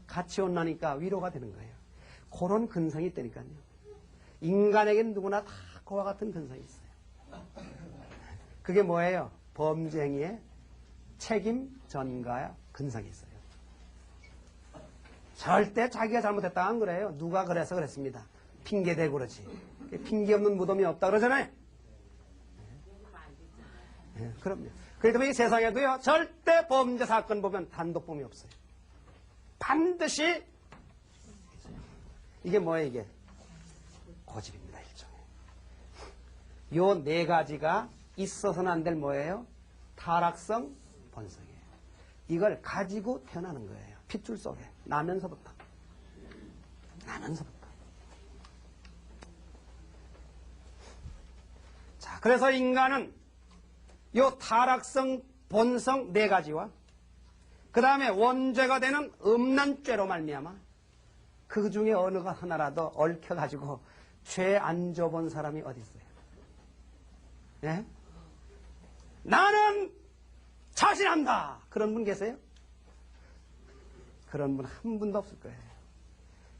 같이 혼나니까 위로가 되는 거예요. 그런 근성이 있다니까요. 인간에게는 누구나 다 그와 같은 근성이 있어요. 그게 뭐예요? 범죄 행위에 책임 전가야 근성이 있어요. 절대 자기가 잘못했다 안 그래요. 누가 그래서 그랬습니다. 핑계대고 그러지. 핑계 없는 무덤이 없다 그러잖아요. 네, 그럼요. 그렇기 때문에 이 세상에도요, 절대 범죄 사건 보면 단독범이 없어요. 반드시 이게 뭐예요, 이게? 고집입니다, 일종의. 요 네 가지가 있어서는 안 될 뭐예요? 타락성 본성이에요. 이걸 가지고 태어나는 거예요. 핏줄 속에. 나면서부터. 자, 그래서 인간은 요 타락성 본성 네 가지와 그 다음에 원죄가 되는 음란죄로 말미암아 그 중에 어느 하나라도 얽혀가지고 죄 안 져본 사람이 어디 있어요? 예? 나는 자신한다. 그런 분 계세요? 그런 분 한 분도 없을 거예요.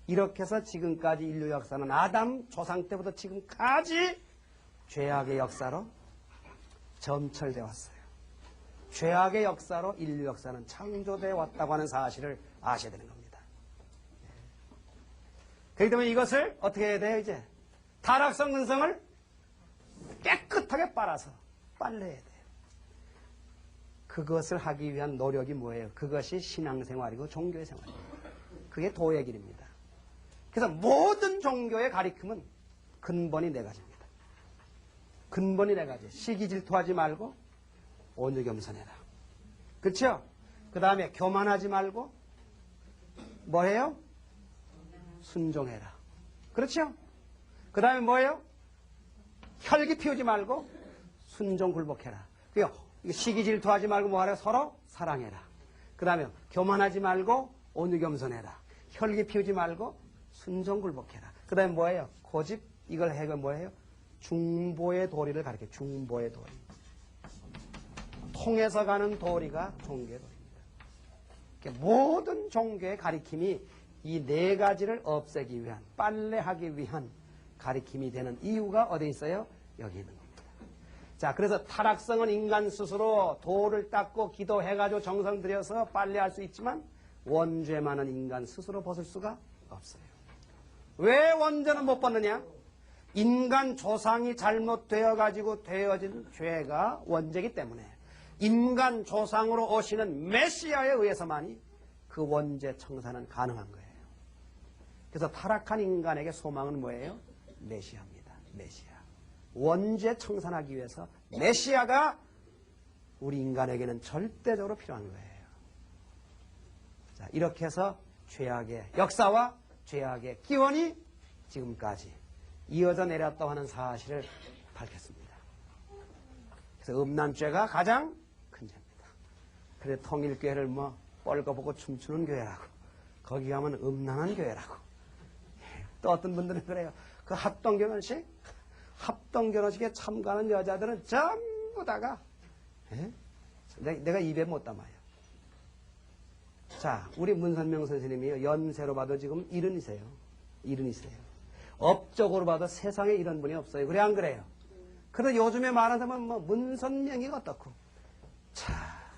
이렇게 해서 지금까지 인류 역사는 아담 조상 때부터 지금까지 죄악의 역사로 점철되어 왔어요. 죄악의 역사로 인류 역사는 창조되어 왔다고 하는 사실을 아셔야 되는 겁니다. 그렇기 때문에 이것을 어떻게 해야 돼요? 이제 타락성 근성을 깨끗하게 빨아서 빨래해야 돼요. 그것을 하기 위한 노력이 뭐예요? 그것이 신앙생활이고 종교의 생활이에요. 그게 도의 길입니다. 그래서 모든 종교의 가리킴은 근본이 네 가지입니다. 근본이 네 가지. 시기 질투하지 말고 온유 겸손해라. 그렇죠? 그 다음에 교만하지 말고 뭐해요? 순종해라. 그렇죠? 그 다음에 뭐예요? 혈기 피우지 말고 순종 굴복해라. 그리고 시기 질투하지 말고 뭐하라? 서로 사랑해라. 그 다음에 교만하지 말고 온유 겸손해라. 혈기 피우지 말고 순종 굴복해라. 그 다음에 뭐예요? 고집 이걸 해가 뭐예요? 중보의 도리를 가르쳐요. 중보의 도리. 통해서 가는 도리가 종교의 도리입니다. 모든 종교의 가리킴이 이 네 가지를 없애기 위한, 빨래하기 위한 가리킴이 되는 이유가 어디 있어요? 여기 있는 겁니다. 자, 그래서 타락성은 인간 스스로 도를 닦고 기도해가지고 정성 들여서 빨래할 수 있지만 원죄만은 인간 스스로 벗을 수가 없어요. 왜 원죄는 못 벗느냐? 인간 조상이 잘못되어가지고 되어진 죄가 원죄이기 때문에 인간 조상으로 오시는 메시아에 의해서만이 그 원죄 청산은 가능한 거예요. 그래서 타락한 인간에게 소망은 뭐예요? 메시아입니다. 메시아. 원죄 청산하기 위해서 메시아가 우리 인간에게는 절대적으로 필요한 거예요. 자, 이렇게 해서 죄악의 역사와 죄악의 기원이 지금까지 이어져 내렸다고 하는 사실을 밝혔습니다. 그래서 음란죄가 가장 큰 죄입니다. 그래 통일교회를 뭐 뻘거보고 춤추는 교회라고, 거기 가면 음란한 교회라고. 또 어떤 분들은 그래요. 그 합동결혼식에 참가하는 여자들은 전부 다가 내가 입에 못 담아요. 자, 우리 문선명 선생님이 연세로 봐도 지금 70이세요. 70이세요. 업적으로 봐도 세상에 이런 분이 없어요. 그래 안 그래요? 그래도 요즘에 말하자면 뭐 문선명이 어떻고. 자,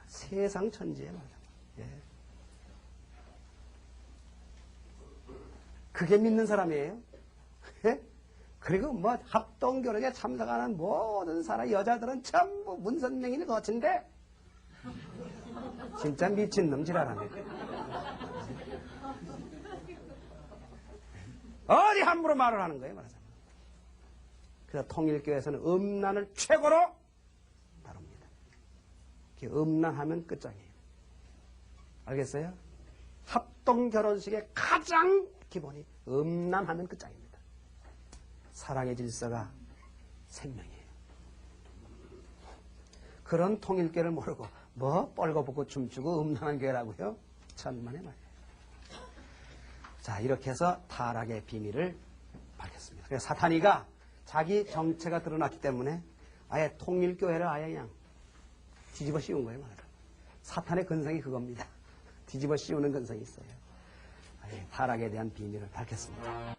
세상 천지에 말이야. 예. 그게 믿는 사람이에요. 예? 그리고 뭐 합동결혼에 참석하는 모든 사람 여자들은 전부 문선명이니 거친데 진짜 미친놈 지랄하네. 어디 함부로 말을 하는 거예요, 말하자면. 그래서 통일교에서는 음란을 최고로 다룹니다. 음란하면 끝장이에요. 알겠어요? 합동결혼식의 가장 기본이 음란하면 끝장입니다. 사랑의 질서가 생명이에요. 그런 통일교를 모르고 뭐 뻘거벗고 춤추고 음란한 교회라고요? 천만의 말이에요. 자, 이렇게 해서 타락의 비밀을 밝혔습니다. 그래서 사탄이가 자기 정체가 드러났기 때문에 아예 통일교회를 아예 그냥 뒤집어 씌운 거예요, 말하자면. 사탄의 근성이 그겁니다. 뒤집어 씌우는 근성이 있어요. 아예 타락에 대한 비밀을 밝혔습니다.